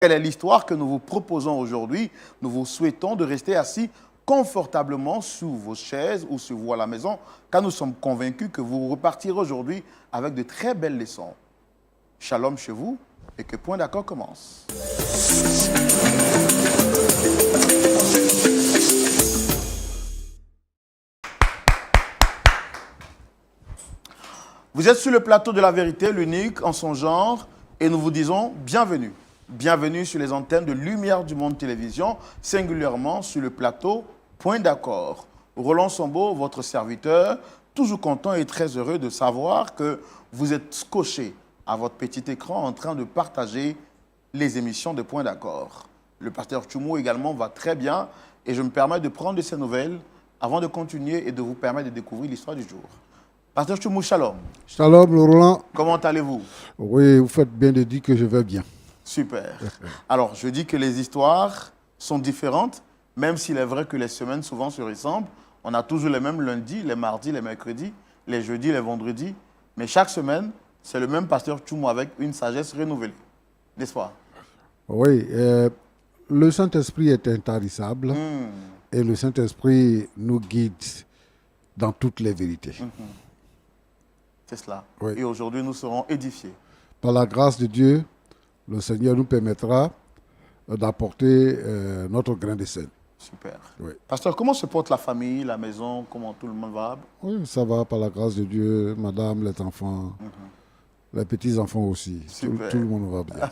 Quelle est l'histoire que nous vous proposons aujourd'hui? Nous vous souhaitons de rester assis confortablement sous vos chaises ou sur vous à la maison, car nous sommes convaincus que vous repartirez aujourd'hui avec de très belles leçons. Shalom chez vous et que Point d'accord commence. Vous êtes sur le plateau de la vérité, l'unique en son genre, et nous vous disons bienvenue. Bienvenue sur les antennes de Lumière du Monde Télévision, singulièrement sur le plateau Point d'accord. Roland Sambo, votre serviteur, toujours content et très heureux de savoir que vous êtes scotché à votre petit écran en train de partager les émissions de Point d'accord. Le pasteur Tchoumou également va très bien et je me permets de prendre de ses nouvelles avant de continuer et de vous permettre de découvrir l'histoire du jour. Pasteur Tchoumou, shalom. Shalom, Roland. Comment allez-vous? Oui, vous faites bien de dire que je vais bien. Super. Alors, je dis que les histoires sont différentes, même s'il est vrai que les semaines souvent se ressemblent. On a toujours les mêmes lundis, les mardis, les mercredis, les jeudis, les vendredis. Mais chaque semaine, c'est le même pasteur Tchoumou avec une sagesse renouvelée. N'est-ce pas? Oui, le Saint-Esprit est intarissable et le Saint-Esprit nous guide dans toutes les vérités. C'est cela. Oui. Et aujourd'hui, nous serons édifiés. Par la grâce de Dieu, le Seigneur nous permettra d'apporter notre grain de sel. Super. Oui. Pasteur, comment se porte la famille, la maison? Comment tout le monde va? Oui, ça va par la grâce de Dieu, madame, les enfants, les petits-enfants aussi. Tout Super. le monde va bien.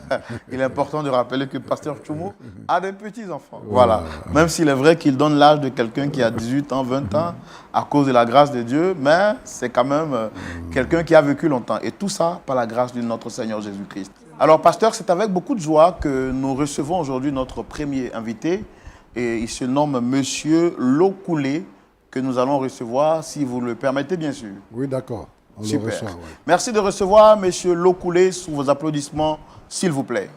Il est important de rappeler que pasteur Tchoumou a des petits-enfants. Voilà. Même s'il est vrai qu'il donne l'âge de quelqu'un qui a 18 ans, 20 ans, à cause de la grâce de Dieu, mais c'est quand même quelqu'un qui a vécu longtemps. Et tout ça par la grâce de notre Seigneur Jésus-Christ. Alors, pasteur, c'est avec beaucoup de joie que nous recevons aujourd'hui notre premier invité. Et il se nomme Monsieur Lokoulé, que nous allons recevoir, si vous le permettez, bien sûr. Oui, d'accord. On le Super. reçoit, oui. Merci de recevoir Monsieur Lokoulé sous vos applaudissements, s'il vous plaît.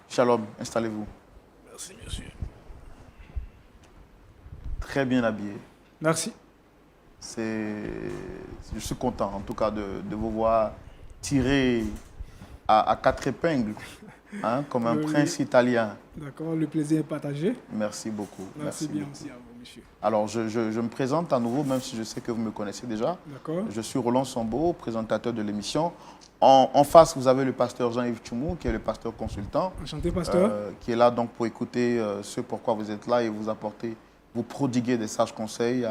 Shalom, installez-vous. Merci, monsieur. Très bien habillé. Merci. Je suis content, en tout cas, de vous voir tirer à quatre épingles, hein, comme un prince italien. D'accord, le plaisir est partagé. Merci beaucoup. Merci bien beaucoup. aussi à vous, monsieur. Alors, je me présente à nouveau, même si je sais que vous me connaissez déjà. D'accord. Je suis Roland Sambo, présentateur de l'émission. En face, vous avez le pasteur Jean-Yves Tchoumou, qui est le pasteur consultant. Enchanté, pasteur. Qui est là donc pour écouter ce pourquoi vous êtes là et vous apporter, vous prodiguer des sages conseils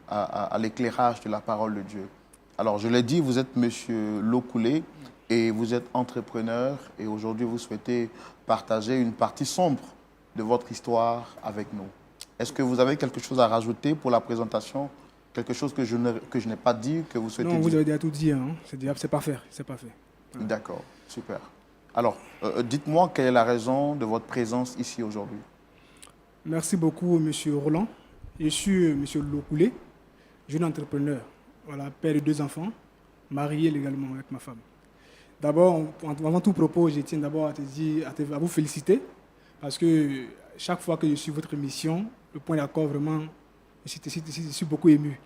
à l'éclairage de la parole de Dieu. Alors, je l'ai dit, vous êtes monsieur Lokoulé et vous êtes entrepreneur et aujourd'hui, vous souhaitez partager une partie sombre de votre histoire avec nous. Est-ce que vous avez quelque chose à rajouter pour la présentation? Quelque chose que je n'ai pas dit, que vous souhaitez Non, vous dire? avez déjà tout dit. Hein. C'est pas fait. C'est pas fait. D'accord, super. Alors, dites-moi quelle est la raison de votre présence ici aujourd'hui? Merci beaucoup, monsieur Roland. Je suis monsieur Lokoulé, jeune entrepreneur. Voilà, père de 2 enfants, marié légalement avec ma femme. D'abord, avant tout propos, je tiens d'abord à vous féliciter parce que chaque fois que je suis votre émission, le Point d'accord, vraiment, je suis beaucoup ému.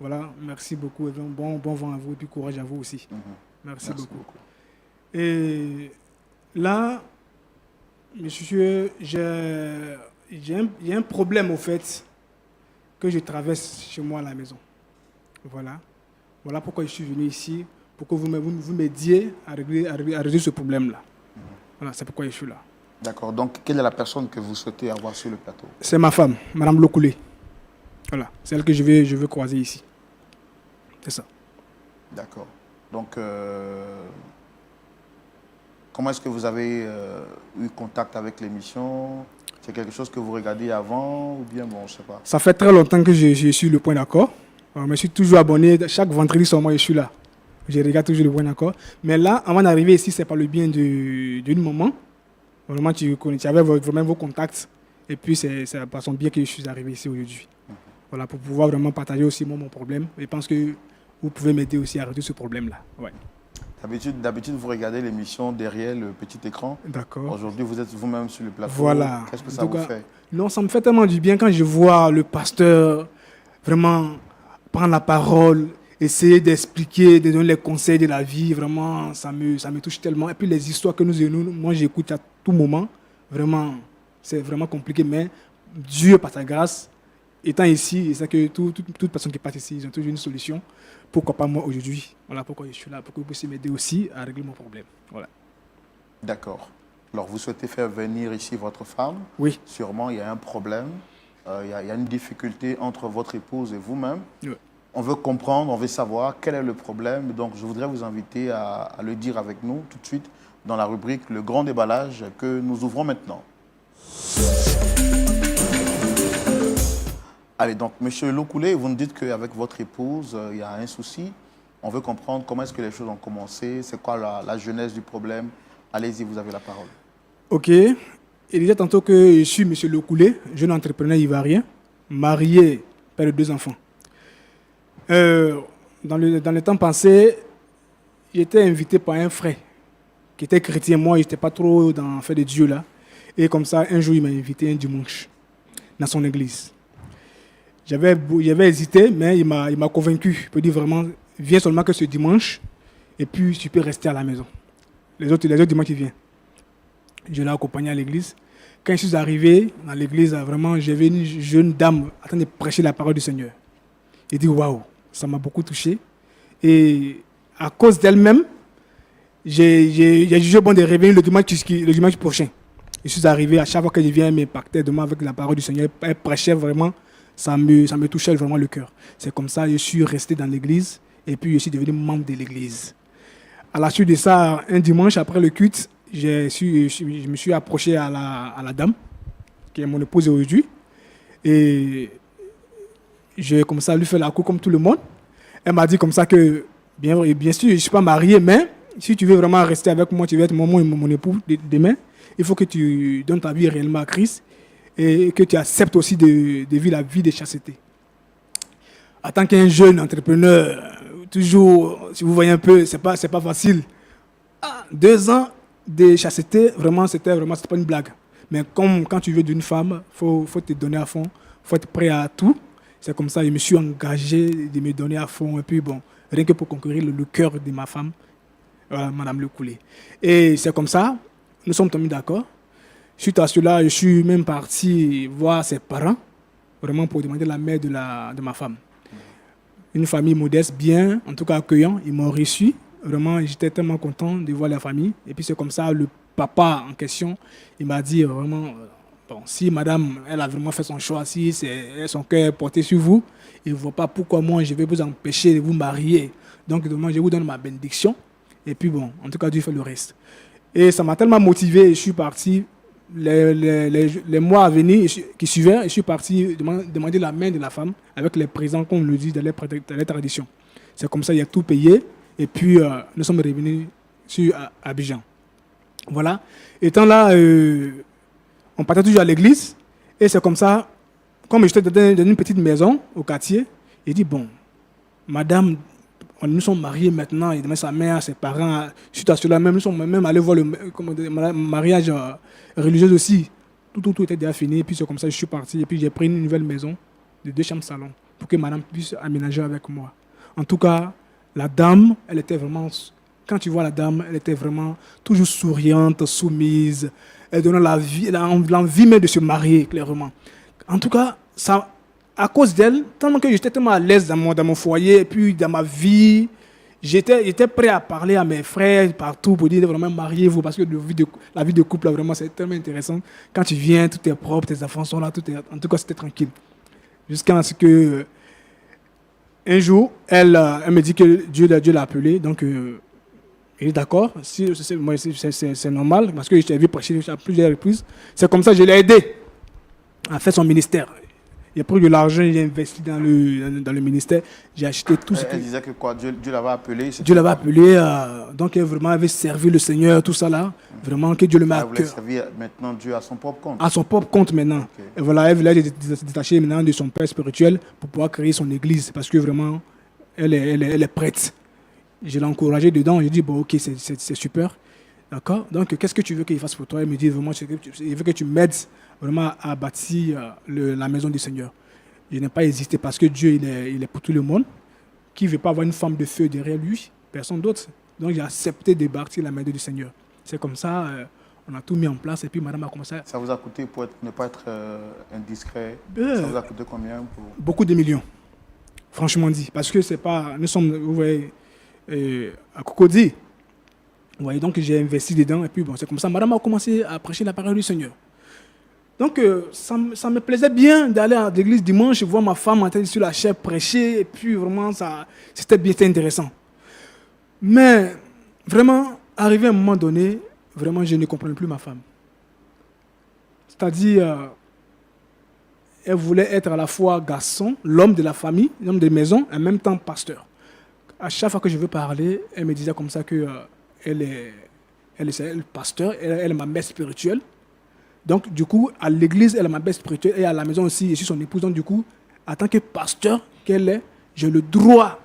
Voilà, merci beaucoup. Et bon vent à vous et puis courage à vous aussi. Merci beaucoup. Et là, monsieur, j'ai un problème au fait que je traverse chez moi à la maison. Voilà pourquoi je suis venu ici, pour que vous m'aidiez à résoudre ce problème-là. Voilà, c'est pourquoi je suis là. D'accord. Donc, quelle est la personne que vous souhaitez avoir sur le plateau? C'est ma femme, Madame Lokoulé. Voilà, c'est elle que je veux croiser ici. C'est ça. D'accord. Donc, comment est-ce que vous avez eu contact avec l'émission? C'est quelque chose que vous regardez avant ou bien, bon, je ne sais pas. Ça fait très longtemps que je suis le Point d'accord. Je me suis toujours abonné. Chaque vendredi sur moi, je suis là. Je regarde toujours le Point d'accord. Mais là, avant d'arriver ici, c'est par le bien d'une maman. Vraiment, tu avais vraiment vos contacts. Et puis, c'est par son biais que je suis arrivé ici aujourd'hui. Voilà, pour pouvoir vraiment partager aussi mon problème. Et je pense que vous pouvez m'aider aussi à résoudre ce problème-là. Ouais. D'habitude, vous regardez l'émission derrière le petit écran. D'accord. Aujourd'hui, vous êtes vous-même sur le plateau. Voilà. Qu'est-ce que ça vous fait? Non, ça me fait tellement du bien quand je vois le pasteur vraiment prendre la parole essayer d'expliquer, de donner les conseils de la vie, vraiment, ça me touche tellement. Et puis les histoires que moi j'écoute à tout moment, vraiment, c'est vraiment compliqué, mais Dieu, par sa grâce, étant ici, et c'est que toute personne qui passe ici, ils ont toujours une solution. Pourquoi pas moi aujourd'hui? Voilà pourquoi je suis là, pour que vous puissiez m'aider aussi à régler mon problème. Voilà. D'accord. Alors, vous souhaitez faire venir ici votre femme? Oui. Sûrement, il y a un problème, il y a une difficulté entre votre épouse et vous-même. Oui. On veut comprendre, on veut savoir quel est le problème. Donc, je voudrais vous inviter à le dire avec nous tout de suite dans la rubrique Le Grand Déballage que nous ouvrons maintenant. Allez, donc, Monsieur Lokoulé, vous nous dites qu'avec votre épouse, il y a un souci. On veut comprendre comment est-ce que les choses ont commencé, c'est quoi la genèse du problème. Allez-y, vous avez la parole. Ok. Il disait tantôt que je suis M. Lokoulé, jeune entrepreneur ivoirien, marié, père de 2 enfants. Dans le temps passé, j'étais invité par un frère qui était chrétien. Moi, je n'étais pas trop dans le fait de Dieu là. Et comme ça, un jour, il m'a invité un dimanche dans son église. J'avais hésité, mais il m'a convaincu. Il peut dire vraiment, viens seulement que ce dimanche, et puis tu peux rester à la maison. Les autres dimanches, il vient. Je l'ai accompagné à l'église. Quand je suis arrivé dans l'église, vraiment, j'avais une jeune dame en train de prêcher la parole du Seigneur. J'ai dit, waouh, ça m'a beaucoup touché. Et à cause d'elle-même, j'ai jugé bon de revenir le dimanche prochain. Je suis arrivé, à chaque fois que je viens, elle m'impactait de moi avec la parole du Seigneur. Elle prêchait vraiment, ça me touchait vraiment le cœur. C'est comme ça que je suis resté dans l'église et puis je suis devenu membre de l'église. À la suite de ça, un dimanche après le culte, je me suis approché à la dame, qui est mon épouse aujourd'hui. Et j'ai commencé à lui faire la cour comme tout le monde. Elle m'a dit comme ça que, bien sûr, je ne suis pas marié, mais si tu veux vraiment rester avec moi, tu veux être mon époux demain, il faut que tu donnes ta vie réellement à Christ et que tu acceptes aussi de vivre la vie de chasteté. En tant qu'un jeune entrepreneur, toujours, si vous voyez un peu, c'est pas facile. 2 ans de chasteté, vraiment, c'était pas une blague. Mais quand tu veux d'une femme, faut te donner à fond, faut être prêt à tout. C'est comme ça que je me suis engagé de me donner à fond. Et puis bon, rien que pour conquérir le cœur de ma femme, voilà, Madame Lokoulé. Et c'est comme ça, nous sommes tombés d'accord. Suite à cela, je suis même parti voir ses parents, vraiment pour demander la main de ma femme. Une famille modeste, bien, en tout cas accueillant. Ils m'ont reçu. Vraiment, j'étais tellement content de voir la famille. Et puis c'est comme ça, le papa en question, il m'a dit vraiment, bon, si madame, elle a vraiment fait son choix, si son cœur est porté sur vous, il ne voit pas pourquoi moi je vais vous empêcher de vous marier. Donc, moi, je vous donne ma bénédiction. Et puis bon, en tout cas, Dieu fait le reste. Et ça m'a tellement motivé, je suis parti. Les mois à venir qui suivaient, je suis parti demander la main de la femme avec les présents, comme on le dit dans les traditions. C'est comme ça, il y a tout payé. Et puis, nous sommes revenus sur Abidjan. Voilà. Étant là, on partait toujours à l'église. Et c'est comme ça, comme j'étais dans une petite maison au quartier, il dit, bon, madame, nous sommes mariés maintenant, il demande sa mère, ses parents, suite à cela même, nous sommes même allés voir le mariage religieux aussi. Tout était déjà fini, et puis c'est comme ça que je suis parti, et puis j'ai pris une nouvelle maison de 2 chambres salon pour que madame puisse aménager avec moi. En tout cas, la dame, elle était vraiment, quand tu vois la dame, elle était vraiment toujours souriante, soumise, elle donnait l'envie même de se marier, clairement. En tout cas, ça, à cause d'elle, tellement que j'étais tellement à l'aise dans mon foyer, et puis dans ma vie, j'étais prêt à parler à mes frères partout pour dire vraiment mariez-vous, parce que la vie de couple, vraiment, c'est tellement intéressant. Quand tu viens, tout est propre, tes enfants sont là, en tout cas, c'était tranquille. Jusqu'à ce que, un jour, elle me dit que Dieu l'a appelé, donc il est d'accord, c'est normal, parce que je t'ai vu prêcher à plusieurs reprises. C'est comme ça que je l'ai aidé à faire son ministère. Il a pris de l'argent, il a investi dans le ministère. J'ai acheté tout ce que... Elle disait que quoi, Dieu l'avait appelé. Dieu l'avait appelé, donc elle vraiment avait servi le Seigneur, tout ça là. Vraiment que Dieu le met à cœur. Elle voulait servir maintenant Dieu à son propre compte. À son propre compte maintenant. Okay. Et voilà, elle voulait se détacher maintenant de son père spirituel pour pouvoir créer son église. Parce que vraiment, elle est prête. Je l'ai encouragée dedans. J'ai dit, bon, ok, c'est super. D'accord. Donc, qu'est-ce que tu veux qu'il fasse pour toi? Elle me dit, vraiment, il veut que tu m'aides vraiment à bâtir la maison du Seigneur. Je n'ai pas hésité parce que Dieu, il est pour tout le monde. qui ne veut pas avoir une femme de feu derrière lui, personne d'autre. Donc j'ai accepté de bâtir la main du Seigneur. C'est comme ça, on a tout mis en place et puis madame a commencé. Ça vous a coûté, pour ne pas être indiscret, ça vous a coûté combien pour... Beaucoup de millions, franchement dit. Parce que c'est pas, nous sommes, vous voyez, à Cocody. Vous voyez, donc j'ai investi dedans et puis bon, c'est comme ça. Madame a commencé à prêcher la parole du Seigneur. Donc ça me plaisait bien d'aller à l'église dimanche, voir ma femme en train sur la chair prêcher et puis vraiment, c'était bien intéressant. Mais vraiment, arrivé à un moment donné, vraiment, je ne comprenais plus ma femme. C'est-à-dire, elle voulait être à la fois garçon, l'homme de la famille, l'homme de maison, et en même temps pasteur. À chaque fois que je veux parler, elle me disait comme ça que elle est pasteur, elle est ma mère spirituelle. Donc, du coup, à l'église, elle est ma mère spirituelle, et à la maison aussi, je suis son épouse. Donc, du coup, en tant que pasteur qu'elle est, j'ai le droit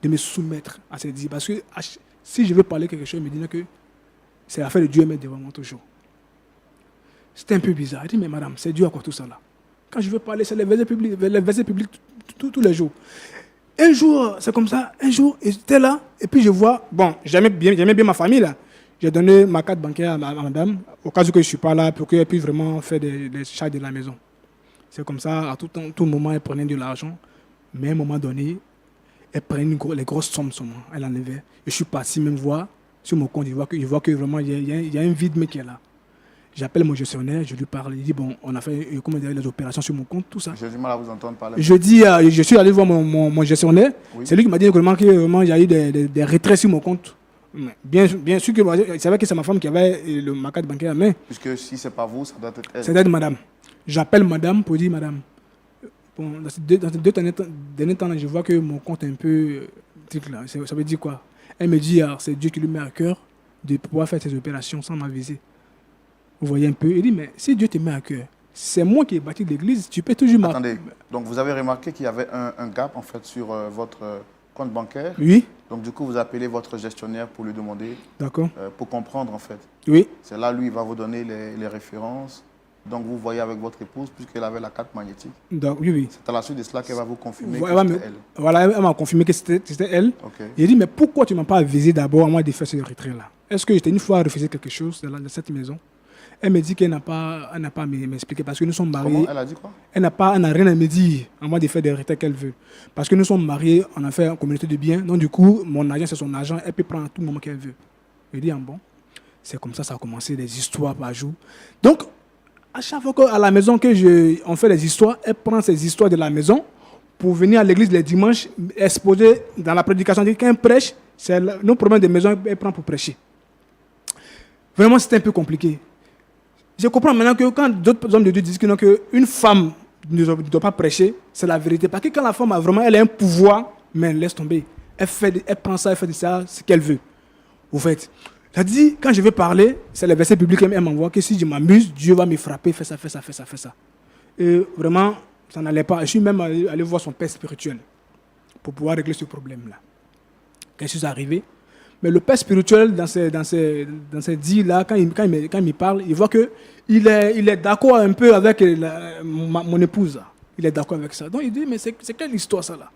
de me soumettre à ses dires. Parce que si je veux parler quelque chose, elle me dit que c'est l'affaire de Dieu, mais devant moi toujours. C'était un peu bizarre. Elle dit, mais madame, c'est Dieu à quoi tout ça là? Quand je veux parler, c'est les versets publics tous les jours. Un jour, c'est comme ça, un jour, j'étais là, et puis je vois, bon, j'aimais bien ma famille là. J'ai donné ma carte bancaire à madame, au cas où je ne suis pas là, pour qu'elle puisse vraiment faire des charges de la maison. C'est comme ça, à tout moment, elle prenait de l'argent, mais à un moment donné, elle prenait les grosses sommes sur moi, elle enlevait. Et je suis parti même voir sur mon compte, je vois que vraiment, il y a un vide, mais qui est là. J'appelle mon gestionnaire, je lui parle, il dit, bon, on a fait les opérations sur mon compte, tout ça. J'ai du mal à vous entendre parler. Je dis, je suis allé voir mon gestionnaire, oui. C'est lui qui m'a dit que vraiment, il y a eu des retraits sur mon compte. Bien sûr que je savais que c'est ma femme qui avait ma carte bancaire à main. Puisque si ce n'est pas vous, ça doit être elle. Ça doit être madame. J'appelle madame pour dire, madame, bon, dans ces deux derniers temps, je vois que mon compte est un peu... Là. Ça veut dire quoi? Elle me dit, c'est Dieu qui lui met à cœur de pouvoir faire ces opérations sans m'aviser. Vous voyez un peu? Il dit, mais si Dieu te met à cœur, c'est moi qui ai bâti l'église, tu peux toujours... Attendez, donc vous avez remarqué qu'il y avait un gap en fait sur votre compte bancaire? Oui. Donc du coup, vous appelez votre gestionnaire pour lui demander, pour comprendre en fait. Oui. C'est là, lui, il va vous donner les références. Donc vous voyez avec votre épouse, puisqu'elle avait la carte magnétique. Donc, oui. C'est à la suite de cela qu'elle va vous confirmer que c'était elle. Voilà, elle m'a confirmé que c'était elle. Okay. Il dit, mais pourquoi tu ne m'as pas avisé d'abord à moi de faire ce retrait-là? Est-ce que j'étais une fois refusé quelque chose dans cette maison? Elle me dit qu'elle n'a pas à m'expliquer parce que nous sommes mariés. Comment? Elle a dit quoi? Elle n'a rien à me dire à moi de faire des retraits qu'elle veut. Parce que nous sommes mariés, on a fait une communauté de biens. Donc du coup, mon argent, c'est son argent. Elle peut prendre à tout moment qu'elle veut. Je dis, bon, c'est comme ça a commencé, des histoires par jour. Donc, à chaque fois qu'à la maison on fait des histoires, elle prend ces histoires de la maison pour venir à l'église les dimanches, exposer dans la prédication. Quand elle prêche, c'est nos problèmes de maison, elle prend pour prêcher. Vraiment, c'était un peu compliqué. Je comprends maintenant que quand d'autres hommes de Dieu disent qu'une femme ne doit pas prêcher, c'est la vérité. Parce que quand la femme elle a un pouvoir, mais laisse tomber. Elle prend ça, elle fait de ça ce qu'elle veut. Au fait, ça dit, quand je veux parler, c'est les versets bibliques qu'elle m'envoie, que si je m'amuse, Dieu va me frapper, fais ça. Et vraiment, ça n'allait pas. Je suis même allé voir son père spirituel pour pouvoir régler ce problème-là. Quand je suis arrivé, mais le père spirituel, dans ces dits-là, quand il me parle, il voit qu'il est d'accord un peu avec mon épouse. Il est d'accord avec ça. Donc il dit, mais c'est quelle histoire ça là?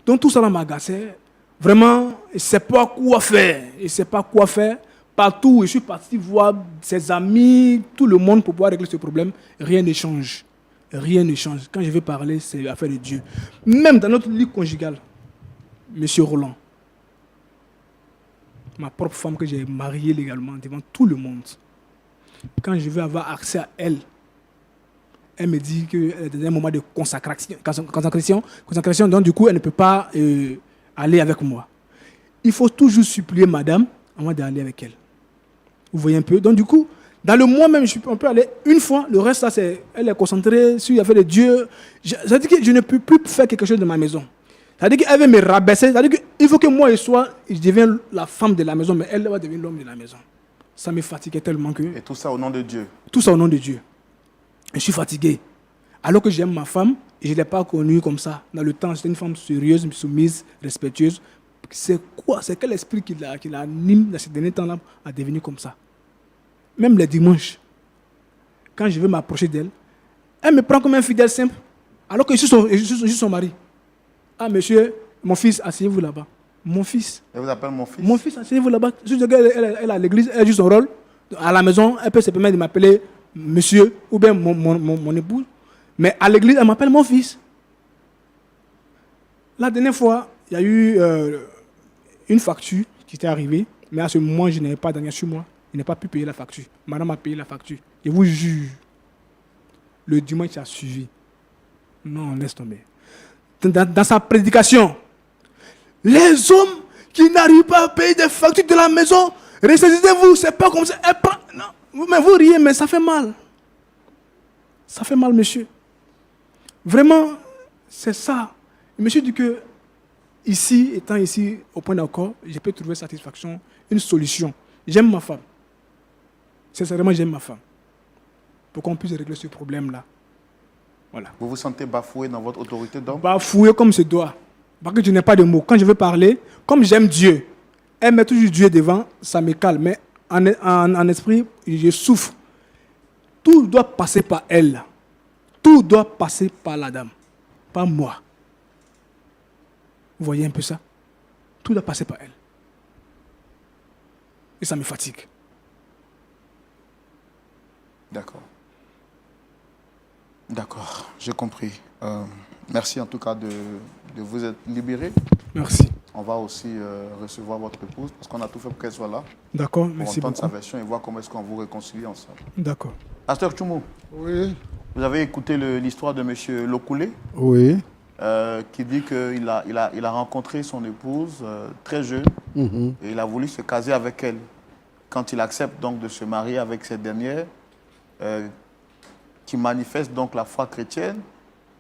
Donc tout ça là m'agaçait. Vraiment, il ne sait pas quoi faire. Il ne sait pas quoi faire. Partout, je suis parti voir ses amis, tout le monde pour pouvoir régler ce problème. Rien ne change. Rien ne change. Quand je veux parler, c'est l'affaire de Dieu. Même dans notre lit conjugal, M. Roland, ma propre femme que j'ai mariée légalement devant tout le monde, quand je veux avoir accès à elle, elle me dit qu'elle est dans un moment de consacration, donc du coup elle ne peut pas aller avec moi. Il faut toujours supplier madame avant d'aller avec elle. Vous voyez un peu? Donc du coup, dans le mois même, on peut aller une fois, le reste, elle est concentrée sur l'affaire de Dieu. Ça dit que je ne peux plus faire quelque chose de ma maison. C'est-à-dire qu'elle veut me rabaisser. C'est-à-dire qu'il faut que moi, je devienne la femme de la maison, mais elle va devenir l'homme de la maison. Ça me fatiguait tellement que... Et tout ça au nom de Dieu? Tout ça au nom de Dieu. Je suis fatigué. Alors que j'aime ma femme, et je ne l'ai pas connue comme ça. Dans le temps, c'était une femme sérieuse, soumise, respectueuse. C'est quoi? C'est quel esprit qui l'anime dans ces derniers temps-là à devenir comme ça? Même les dimanches, quand je veux m'approcher d'elle, elle me prend comme un fidèle simple, alors que je suis son mari. Ah, monsieur, Mon fils, asseyez-vous là-bas. Mon fils. Elle vous appelle mon fils? Mon fils, asseyez-vous là-bas. Si elle est à l'église, elle joue son rôle. À la maison, elle peut se permettre de m'appeler monsieur ou bien mon épouse. Mais à l'église, elle m'appelle mon fils. La dernière fois, il y a eu une facture qui était arrivée. Mais à ce moment, je n'avais pas d'argent sur moi. Je n'ai pas pu payer la facture. Madame a payé la facture. Je vous jure, le dimanche qui a suivi. Non, laisse tomber. Dans sa prédication, les hommes qui n'arrivent pas à payer des factures de la maison, ressaisissez-vous, c'est pas comme ça. Non, mais vous riez, mais ça fait mal. Ça fait mal, monsieur. Vraiment, c'est ça. Je me suis dit que, ici, étant ici au point d'accord, je peux trouver satisfaction, une solution. J'aime ma femme. Sincèrement, j'aime ma femme. Pour qu'on puisse régler ce problème-là. Voilà. Vous vous sentez bafoué dans votre autorité d'homme? Bafoué comme se doit. Parce que je n'ai pas de mots. Quand je veux parler, comme j'aime Dieu, elle met toujours Dieu devant, ça me calme. Mais en esprit, je souffre. Tout doit passer par elle. Tout doit passer par la dame. Pas moi. Vous voyez un peu ça? Tout doit passer par elle. Et ça me fatigue. D'accord. D'accord, j'ai compris. Merci en tout cas de vous être libéré. Merci. On va aussi recevoir votre épouse parce qu'on a tout fait pour qu'elle soit là. D'accord, pour merci entendre beaucoup. sa version et voir comment est-ce qu'on vous réconcilie ensemble. D'accord. Pasteur Tchoumou, Oui. vous avez écouté l'histoire de M. Lokoulé Oui. qui dit qu'il a rencontré son épouse très jeune et il a voulu se caser avec elle. Quand il accepte donc de se marier avec cette dernière, qui manifeste donc la foi chrétienne,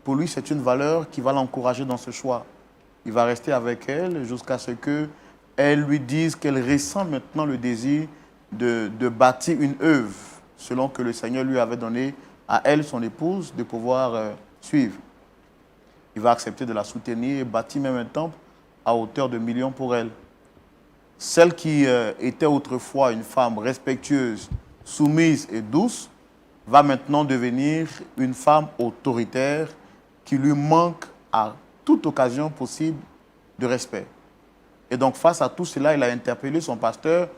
pour lui c'est une valeur qui va l'encourager dans ce choix. Il va rester avec elle jusqu'à ce qu'elle lui dise qu'elle ressent maintenant le désir de bâtir une œuvre, selon que le Seigneur lui avait donné à elle, son épouse, de pouvoir suivre. Il va accepter de la soutenir et bâtir même un temple à hauteur de millions pour elle. Celle qui était autrefois une femme respectueuse, soumise et douce, va maintenant devenir une femme autoritaire qui lui manque à toute occasion possible de respect. Et donc face à tout cela, il a interpellé son pasteur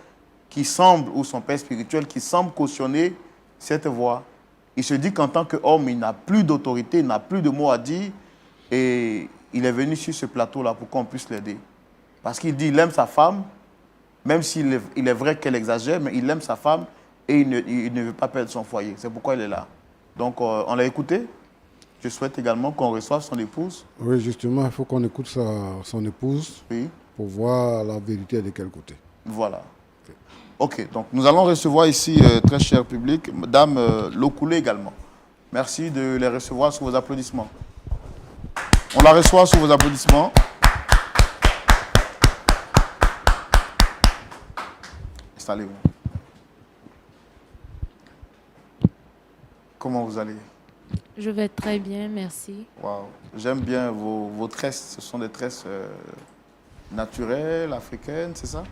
qui semble, ou son père spirituel, qui semble cautionner cette voie. Il se dit qu'en tant qu'homme, il n'a plus d'autorité, il n'a plus de mots à dire et il est venu sur ce plateau-là pour qu'on puisse l'aider. Parce qu'il dit qu'il aime sa femme, même s'il est vrai qu'elle exagère, mais il aime sa femme et il ne veut pas perdre son foyer. C'est pourquoi il est là. Donc, on l'a écouté. Je souhaite également qu'on reçoive son épouse. Oui, justement, il faut qu'on écoute son épouse Oui. pour voir la vérité de quel côté. Voilà. OK, donc nous allons recevoir ici, très cher public, Madame Lokoulé également. Merci de les recevoir sous vos applaudissements. On la reçoit sous vos applaudissements. Installez-vous. Comment vous allez? Je vais très bien, merci. Wow. J'aime bien vos tresses. Ce sont des tresses naturelles, africaines, c'est ça?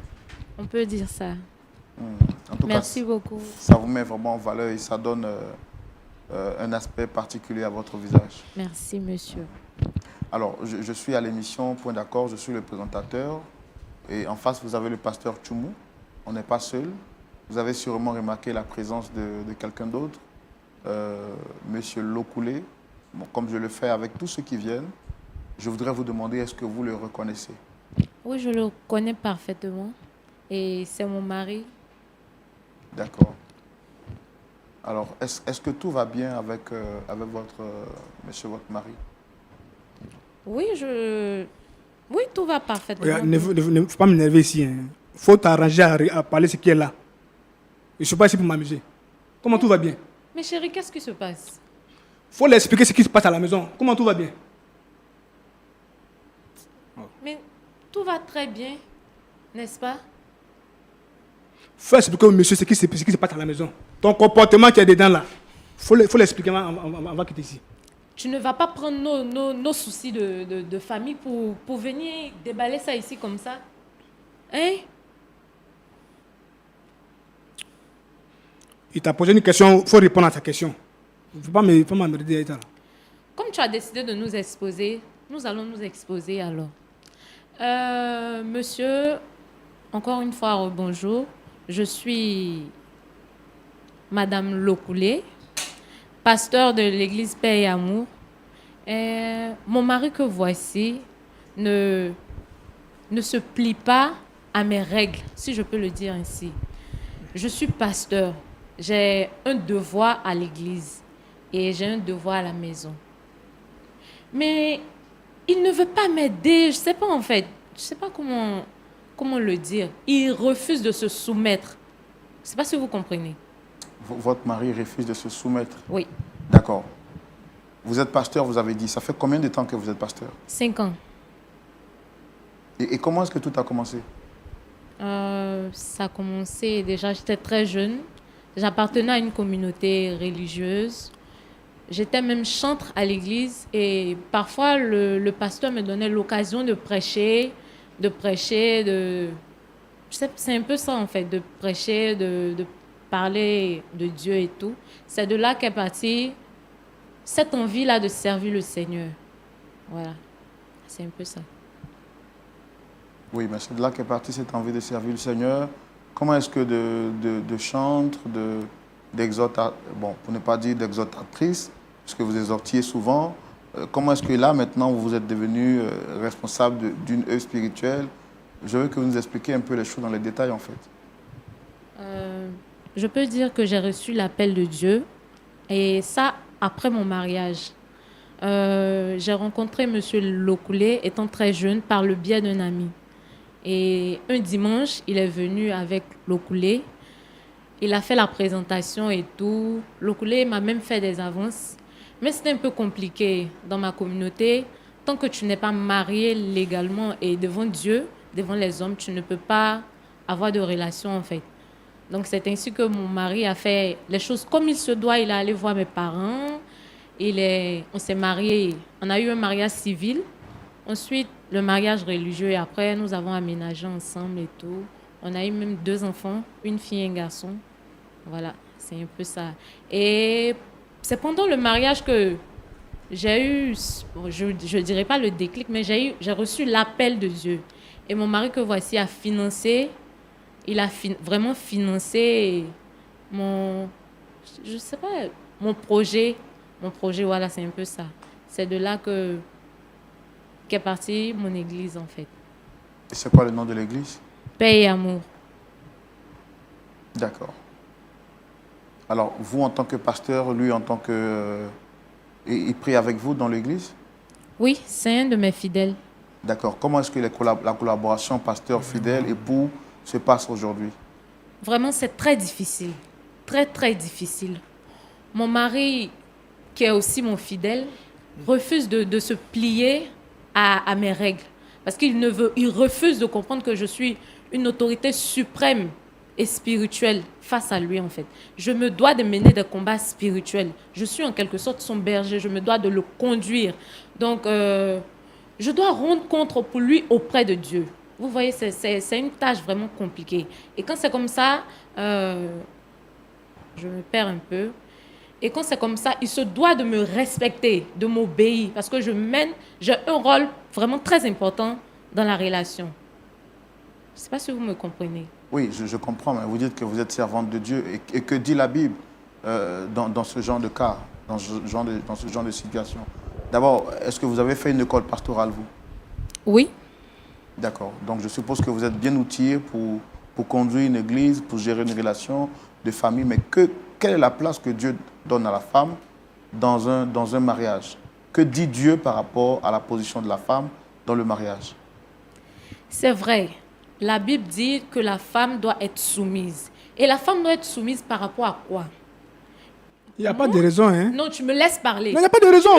On peut dire ça. En tout Merci cas, beaucoup. ça vous met vraiment en valeur et ça donne un aspect particulier à votre visage. Merci, monsieur. Alors, je suis à l'émission Point d'accord, je suis le présentateur. Et en face, vous avez le pasteur Tchoumou. On n'est pas seul. Vous avez sûrement remarqué la présence de quelqu'un d'autre, Monsieur Lokoulé. Bon, comme je le fais avec tous ceux qui viennent, je voudrais vous demander, est-ce que vous le reconnaissez? Oui, je le connais parfaitement. Et c'est mon mari. D'accord. Alors, est-ce que tout va bien avec monsieur votre mari? Oui, oui, tout va parfaitement. Regarde, ne faut pas m'énerver ici. Il faut t'arranger à parler ce qui est là. Je ne suis pas ici pour m'amuser. Comment tout va bien? Mais chérie, qu'est-ce qui se passe? Il faut l'expliquer ce qui se passe à la maison. Comment tout va bien? Mais tout va très bien, n'est-ce pas? Faut expliquer au monsieur ce qui se passe à la maison. Ton comportement qui est dedans là. Faut l'expliquer avant quitter ici. Tu ne vas pas prendre nos soucis de famille pour venir déballer ça ici comme ça? Hein? Il t'a posé une question, il faut répondre à ta question. Il ne faut pas m'emmerder. Comme tu as décidé de nous exposer, nous allons nous exposer alors. Monsieur, encore une fois, bonjour. Je suis Madame Lokoulé, pasteur de l'église Paix et Amour. Mon mari que voici ne se plie pas à mes règles, si je peux le dire ainsi. Je suis pasteur. J'ai un devoir à l'église et j'ai un devoir à la maison. Mais il ne veut pas m'aider. Je ne sais pas en fait. Je ne sais pas comment le dire. Il refuse de se soumettre. Je ne sais pas si vous comprenez. Votre mari refuse de se soumettre? Oui. D'accord. Vous êtes pasteur, vous avez dit. Ça fait combien de temps que vous êtes pasteur? 5 ans. Et comment est-ce que tout a commencé? Ça a commencé déjà, j'étais très jeune. J'appartenais à une communauté religieuse. J'étais même chantre à l'église et parfois le pasteur me donnait l'occasion de prêcher, c'est un peu ça en fait, de prêcher, de parler de Dieu et tout. C'est de là qu'est partie cette envie-là de servir le Seigneur. Voilà, c'est un peu ça. Oui, mais c'est de là qu'est partie cette envie de servir le Seigneur. Comment est-ce que de chantre, bon, pour ne pas dire d'exhortatrice, parce que vous exhortiez souvent, comment est-ce que là, maintenant, vous êtes devenu responsable d'une œuvre spirituelle? Je veux que vous nous expliquiez un peu les choses dans les détails, en fait. Je peux dire que j'ai reçu l'appel de Dieu, et ça, après mon mariage. J'ai rencontré M. Lokoulé étant très jeune par le biais d'un ami. Et un dimanche, il est venu avec Lokoulé. Il a fait la présentation et tout. Lokoulé m'a même fait des avances. Mais c'était un peu compliqué dans ma communauté. Tant que tu n'es pas marié légalement et devant Dieu, devant les hommes, tu ne peux pas avoir de relation en fait. Donc c'est ainsi que mon mari a fait les choses comme il se doit. Il est allé voir mes parents. On s'est mariés. On a eu un mariage civil. Ensuite, le mariage religieux. Et après, nous avons aménagé ensemble et tout. On a eu même 2 enfants, une fille et un garçon. Voilà, c'est un peu ça. Et c'est pendant le mariage que j'ai eu, je ne dirais pas le déclic, mais j'ai reçu l'appel de Dieu. Et mon mari que voici a financé, il a vraiment financé je sais pas, mon projet. Mon projet, voilà, c'est un peu ça. C'est de là qu'est partie mon église, en fait. Et c'est quoi le nom de l'église? Paix et Amour. D'accord. Alors, vous, en tant que pasteur, lui, en tant que... il prie avec vous dans l'église? Oui, c'est un de mes fidèles. D'accord. Comment est-ce que la collaboration pasteur-fidèle, époux, se passe aujourd'hui? Vraiment, c'est très difficile. Très, très difficile. Mon mari, qui est aussi mon fidèle, refuse de se plier à mes règles. Parce qu'il refuse de comprendre que je suis une autorité suprême et spirituelle face à lui, en fait. Je me dois de mener des combats spirituels. Je suis en quelque sorte son berger. Je me dois de le conduire. Donc, je dois rendre compte pour lui auprès de Dieu. Vous voyez, c'est une tâche vraiment compliquée. Et quand c'est comme ça, je me perds un peu. Et quand c'est comme ça, il se doit de me respecter, de m'obéir, parce que j'ai un rôle vraiment très important dans la relation. Je ne sais pas si vous me comprenez. Oui, je comprends, mais vous dites que vous êtes servante de Dieu. Et que dit la Bible dans ce genre de cas, dans ce genre de situation? D'abord, est-ce que vous avez fait une école pastorale, vous? Oui. D'accord. Donc, je suppose que vous êtes bien outillé pour conduire une église, pour gérer une relation de famille. Mais quelle est la place que Dieu donne à la femme dans un mariage? Que dit Dieu par rapport à la position de la femme dans le mariage? C'est vrai. La Bible dit que la femme doit être soumise. Et la femme doit être soumise par rapport à quoi? Il n'y a pas de raison, hein? Non, tu me laisses parler. Non, il n'y a pas de raison.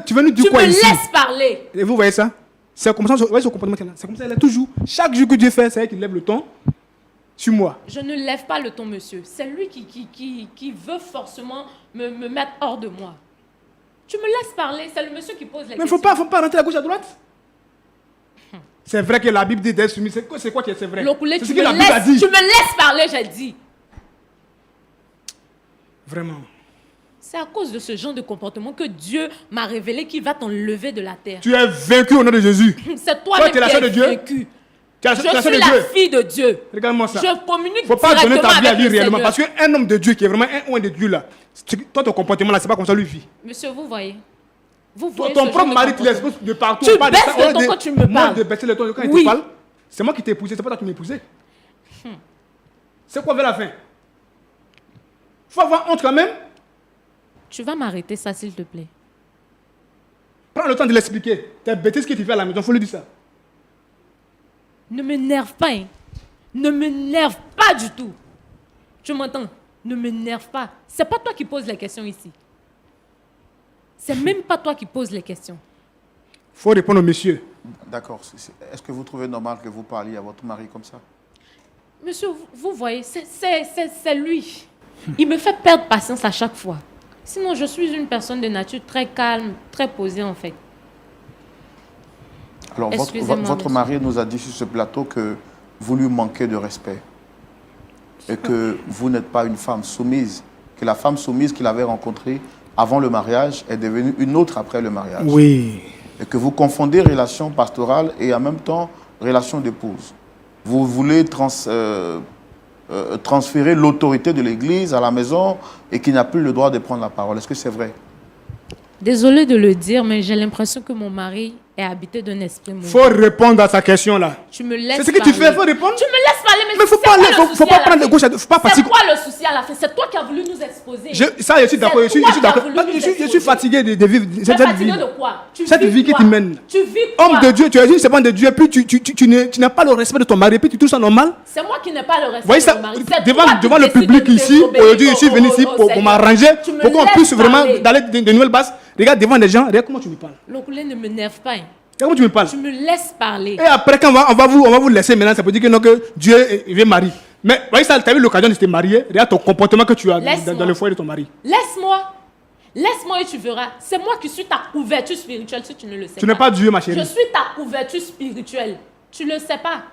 Tu veux nous dire tu quoi ici? Tu me laisses parler. Et vous voyez ça? C'est comme ça, voyez ce comportement qu'elle a. C'est comme ça, elle est toujours. Chaque jour que Dieu fait, c'est elle qui lève le ton sur moi. Je ne lève pas le ton, monsieur. C'est lui qui veut forcément me mettre hors de moi. Tu me laisses parler, c'est le monsieur qui pose les questions. Mais il ne faut pas rentrer à gauche à droite. C'est vrai que la Bible dit d'être soumis. C'est quoi qui est vrai? Lokoulé, c'est ce que la Bible a dit. Tu me laisses parler, j'ai dit. Vraiment. C'est à cause de ce genre de comportement que Dieu m'a révélé qu'il va t'enlever de la terre. Tu es vaincu au nom de Jésus. C'est toi-même tu es la qui sœur es de Dieu. vaincu. Tu es Je la sœur suis de Dieu. la fille de Dieu. Regarde-moi ça. Je communique Faut pas donner directement ta vie à avec lui le réellement. Seigneur. Parce qu'un homme de Dieu qui est vraiment un oint de Dieu là, toi ton comportement là, c'est pas comme ça lui vit. Monsieur, vous voyez. Vous voyez Ton ce propre genre de mari te comportement. laisse de partout. Tu on parle de baisses ça, le ton quand tu me Moi parles. de baisser le ton quand il Oui. te parle, c'est moi qui t'ai épousé, c'est pas toi qui m'as épousé. C'est quoi vers la fin? Faut avoir honte quand même. Tu vas m'arrêter ça, s'il te plaît. Prends le temps de l'expliquer. T'es bêtise que tu fais à la maison, faut lui dire ça. Ne m'énerve pas, hein. Ne m'énerve pas du tout. Tu m'entends? Ne m'énerve pas. C'est pas toi qui poses les questions ici. C'est même pas toi qui poses les questions. Faut répondre au monsieur. D'accord. Est-ce que vous trouvez normal que vous parliez à votre mari comme ça? Monsieur, vous voyez, c'est lui. Il me fait perdre patience à chaque fois. Sinon, je suis une personne de nature très calme, très posée en fait. Alors, Excusez-moi, votre monsieur. mari nous a dit sur ce plateau que vous lui manquez de respect et que vous n'êtes pas une femme soumise, que la femme soumise qu'il avait rencontrée avant le mariage est devenue une autre après le mariage. Oui. Et que vous confondez relation pastorale et en même temps relation d'épouse. Vous voulez transférer l'autorité de l'Église à la maison et qu'il n'a plus le droit de prendre la parole. Est-ce que c'est vrai? Désolée de le dire, mais j'ai l'impression que mon mari est habité d'un esprit mauvais. Faut répondre à sa question là. Tu me laisses C'est ce que tu fais, parler. faut répondre. Tu me laisses parler, mais Mais faut c'est pas quoi aller, le faut souci pas à la prendre de fin? gauche à faut pas C'est fatiguer. quoi le souci à la fin? C'est toi qui as voulu nous exposer. Ça, je suis d'accord, je suis C'est toi d'accord. qui as voulu nous Je suis exposer. fatigué de vivre Tu es cette fatigué vie. de quoi? Tu Cette vis vie qui quoi? te mène. Tu vis quoi? Homme de Dieu, tu es une servante de Dieu, puis tu n'as pas le respect de ton mari, puis tu trouves ça normal. C'est moi qui n'ai pas le respect Vous voyez de ça, mon mari. C'est devant toi qui le décides public de ici, désobéir aujourd'hui, je suis venu ici au pour Seigneur. m'arranger, Tu me pour qu'on laisses puisse vraiment parler. d'aller de nouvelles bases. Regarde devant les gens, regarde comment tu me parles. L'Okulé ne m'énerve pas. Hein. Regarde comment tu me parles. Tu me laisses parler. Et après, quand on va vous laisser maintenant, ça veut dire que, non, que Dieu vient marier. Mais vous voyez ça, tu as eu l'occasion de te marier, regarde ton comportement que tu as Laisse-moi. dans le foyer de ton mari. Laisse-moi. Laisse-moi et tu verras. C'est moi qui suis ta couverture spirituelle si tu ne le sais pas. Tu n'es pas Dieu, ma Je chérie. suis ta couverture spirituelle. Tu ne le sais pas.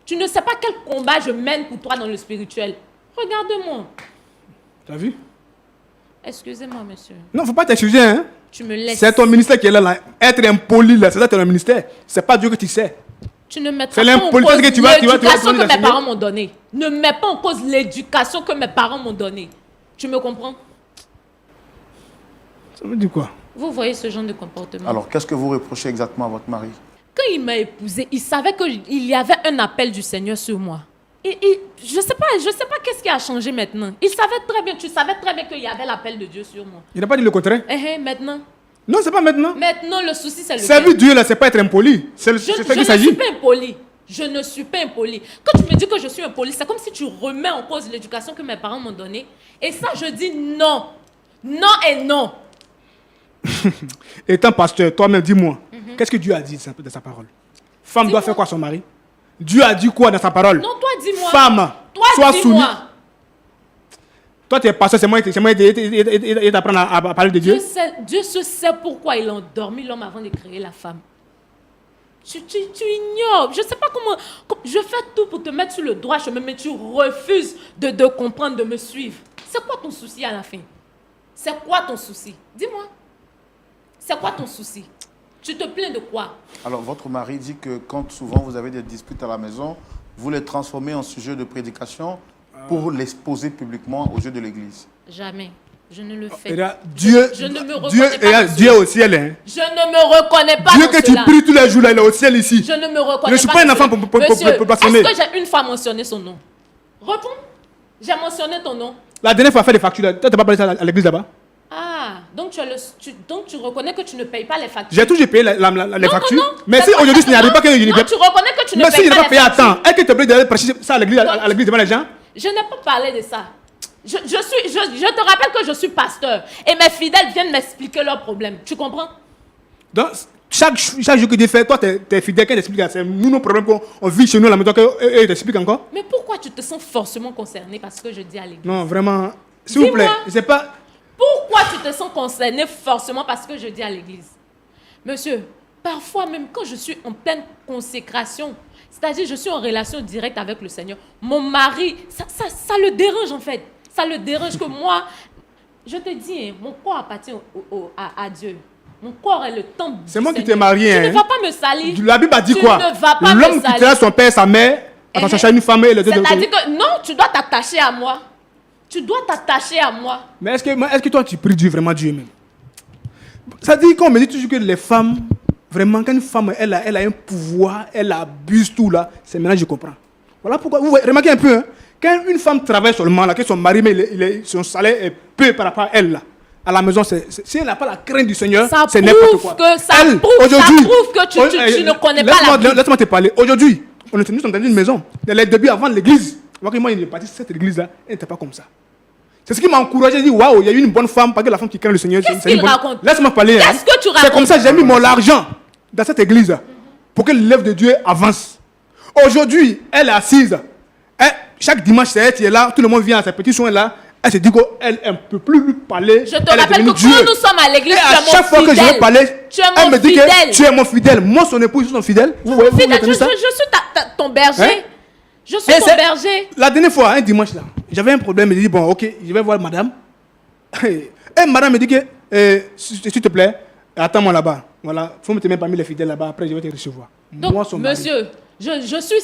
Tu ne sais pas quel combat je mène pour toi dans le spirituel. Regarde-moi. Tu as vu? Excusez-moi, monsieur. Non, faut pas t'excuser, hein. Tu me laisses. C'est ton ministère qui est là. Être impoli, là, c'est ça ton ministère. C'est pas Dieu que tu sais. Tu ne mettras C'est pas en l'impolitesse cause que tu vas l'éducation que mes enseigner. parents m'ont donnée. Ne mets pas en cause l'éducation que mes parents m'ont donnée. Tu me comprends? Ça veut dire quoi? Vous voyez ce genre de comportement. Alors, qu'est-ce que vous reprochez exactement à votre mari? Quand il m'a épousée, il savait qu'il y avait un appel du Seigneur sur moi. Je ne sais pas qu'est-ce qui a changé maintenant. Il savait très bien, tu savais très bien qu'il y avait l'appel de Dieu sur moi. Il n'a pas dit le contraire. Maintenant. Non, c'est pas maintenant. Maintenant, le souci, c'est le Servir Dieu, là, c'est pas être impoli. C'est Je ça ne qu'il suis s'agit. pas impoli. Je ne suis pas impoli. Quand tu me dis que je suis impoli, c'est comme si tu remets en cause l'éducation que mes parents m'ont donnée. Et ça, je dis non. Non et non. Étant pasteur, toi-même, dis-moi, qu'est-ce que Dieu a dit de sa parole? Femme doit Dis-moi. faire quoi à son mari? Dieu a dit quoi dans sa parole? Non, toi, dis-moi. Femme, Toi, sois dis-moi. soumise. Toi, tu es pasteur, c'est moi qui t'apprendre à parler de Dieu. Dieu se sait pourquoi il a endormi l'homme avant de créer la femme. Tu ignores. Je ne sais pas comment. Je fais tout pour te mettre sur le droit chemin, mais tu refuses de comprendre, de me suivre. C'est quoi ton souci à la fin? C'est quoi ton souci? Dis-moi. C'est quoi ton souci? Tu te plains de quoi? Alors, votre mari dit que quand souvent vous avez des disputes à la maison, vous les transformez en sujet de prédication pour les poser publiquement aux yeux de l'Église. Jamais. Je ne le fais Et pas. là, Dieu, Je ne me reconnais Dieu, pas et là, dans Dieu est au ciel. Hein. Je ne me reconnais pas Dieu dans que tu cela. pries tous les jours, là, il est au ciel ici. Je ne me reconnais Je ne suis pas pas un dans enfant cela. pour Monsieur, blasphémer. est-ce que j'ai une fois mentionné son nom? Réponds. J'ai mentionné ton nom. La dernière fois, faire des factures, là, toi, tu n'as pas parlé ça à l'église là-bas? Ah, donc tu reconnais que tu ne payes pas les factures. J'ai toujours payé les Non, factures. non, non. Mais C'est si pas aujourd'hui, ça. il n'y arrive pas que je ne Non, paye tu reconnais que tu ne Mais si payes je n'ai pas pas les payé à factures. temps, est-ce que tu es obligé d'aller prêcher ça à l'église devant les gens? Je n'ai pas parlé de ça. Je te rappelle que je suis pasteur et mes fidèles viennent m'expliquer leurs problèmes. Tu comprends? Donc, chaque jour que tu fais, toi, tu es fidèle, quand tu expliques, c'est nous nos problèmes qu'on vit chez nous à la maison, et t'expliquent encore? Mais pourquoi tu te sens forcément concerné par ce que je dis à l'église? Non, vraiment, s'il vous plaît, Dis-moi. je sais pas. Pourquoi tu te sens concerné forcément par ce que je dis à l'église? Monsieur, parfois même quand je suis en pleine consécration, c'est-à-dire je suis en relation directe avec le Seigneur, mon mari, ça le dérange en fait. Ça le dérange que moi, Je te dis, mon corps appartient à Dieu. Mon corps est le temple. C'est moi qui t'ai marié. Tu hein. ne vas pas me salir. La Bible a dit Tu quoi? ne vas pas me L'homme qui salir. tient son père et sa mère, attends, chercher une femme et les deux. C'est-à-dire que non, tu dois t'attacher à moi. Tu dois t'attacher à moi. Mais est-ce que toi, tu pries Dieu, vraiment Dieu même? Ça dit qu'on me dit toujours que les femmes, vraiment, quand une femme, elle a un pouvoir, elle abuse tout là, c'est maintenant que je comprends. Voilà pourquoi, vous voyez, remarquez un peu, hein, quand une femme travaille seulement, là, que son mari, mais son salaire est peu par rapport à elle, là, à la maison, si elle n'a pas la crainte du Seigneur, Ça c'est n'importe prouve quoi. que ça Elle, prouve aujourd'hui, que tu ne connais pas la Bible. Laisse-moi te parler. Aujourd'hui, nous sommes dans une maison. Dans les débuts avant l'église, moi, il est parti cette église-là, elle n'était pas comme ça. C'est ce qui m'a encouragé, j'ai dit, waouh, il y a eu une bonne femme, parce que la femme qui craint le Seigneur, Qu'est-ce c'est une qu'il bonne... raconte? Laisse-moi parler. Qu'est-ce hein. que tu racontes? C'est comme ça que j'ai mis mon argent dans cette église pour que l'œuvre de Dieu avance. Aujourd'hui, elle est assise. Chaque dimanche, c'est elle qui est là, tout le monde vient à ses petits soins là. Elle se dit qu'elle ne peut plus lui parler. Je te Elle est rappelle devenue que Dieu. quand nous sommes à l'église, Et tu à es mon chaque fois que je fidèle. vais parler, Tu es elle mon me dit fidèle. que tu es mon fidèle. Moi, son époux, je suis son fidèle. Vous voyez, vous Fidèle, entendez ça? je suis ton berger. Hein? Je suis Et ton c'est- berger. La dernière fois, un dimanche là, j'avais un problème. Je dis bon, ok, je vais voir madame. Et madame me dit que, s'il te plaît, attends-moi là-bas. Voilà, faut me tenir parmi les fidèles là-bas. Après, je vais te recevoir. Donc, Moi, son mari. monsieur, je suis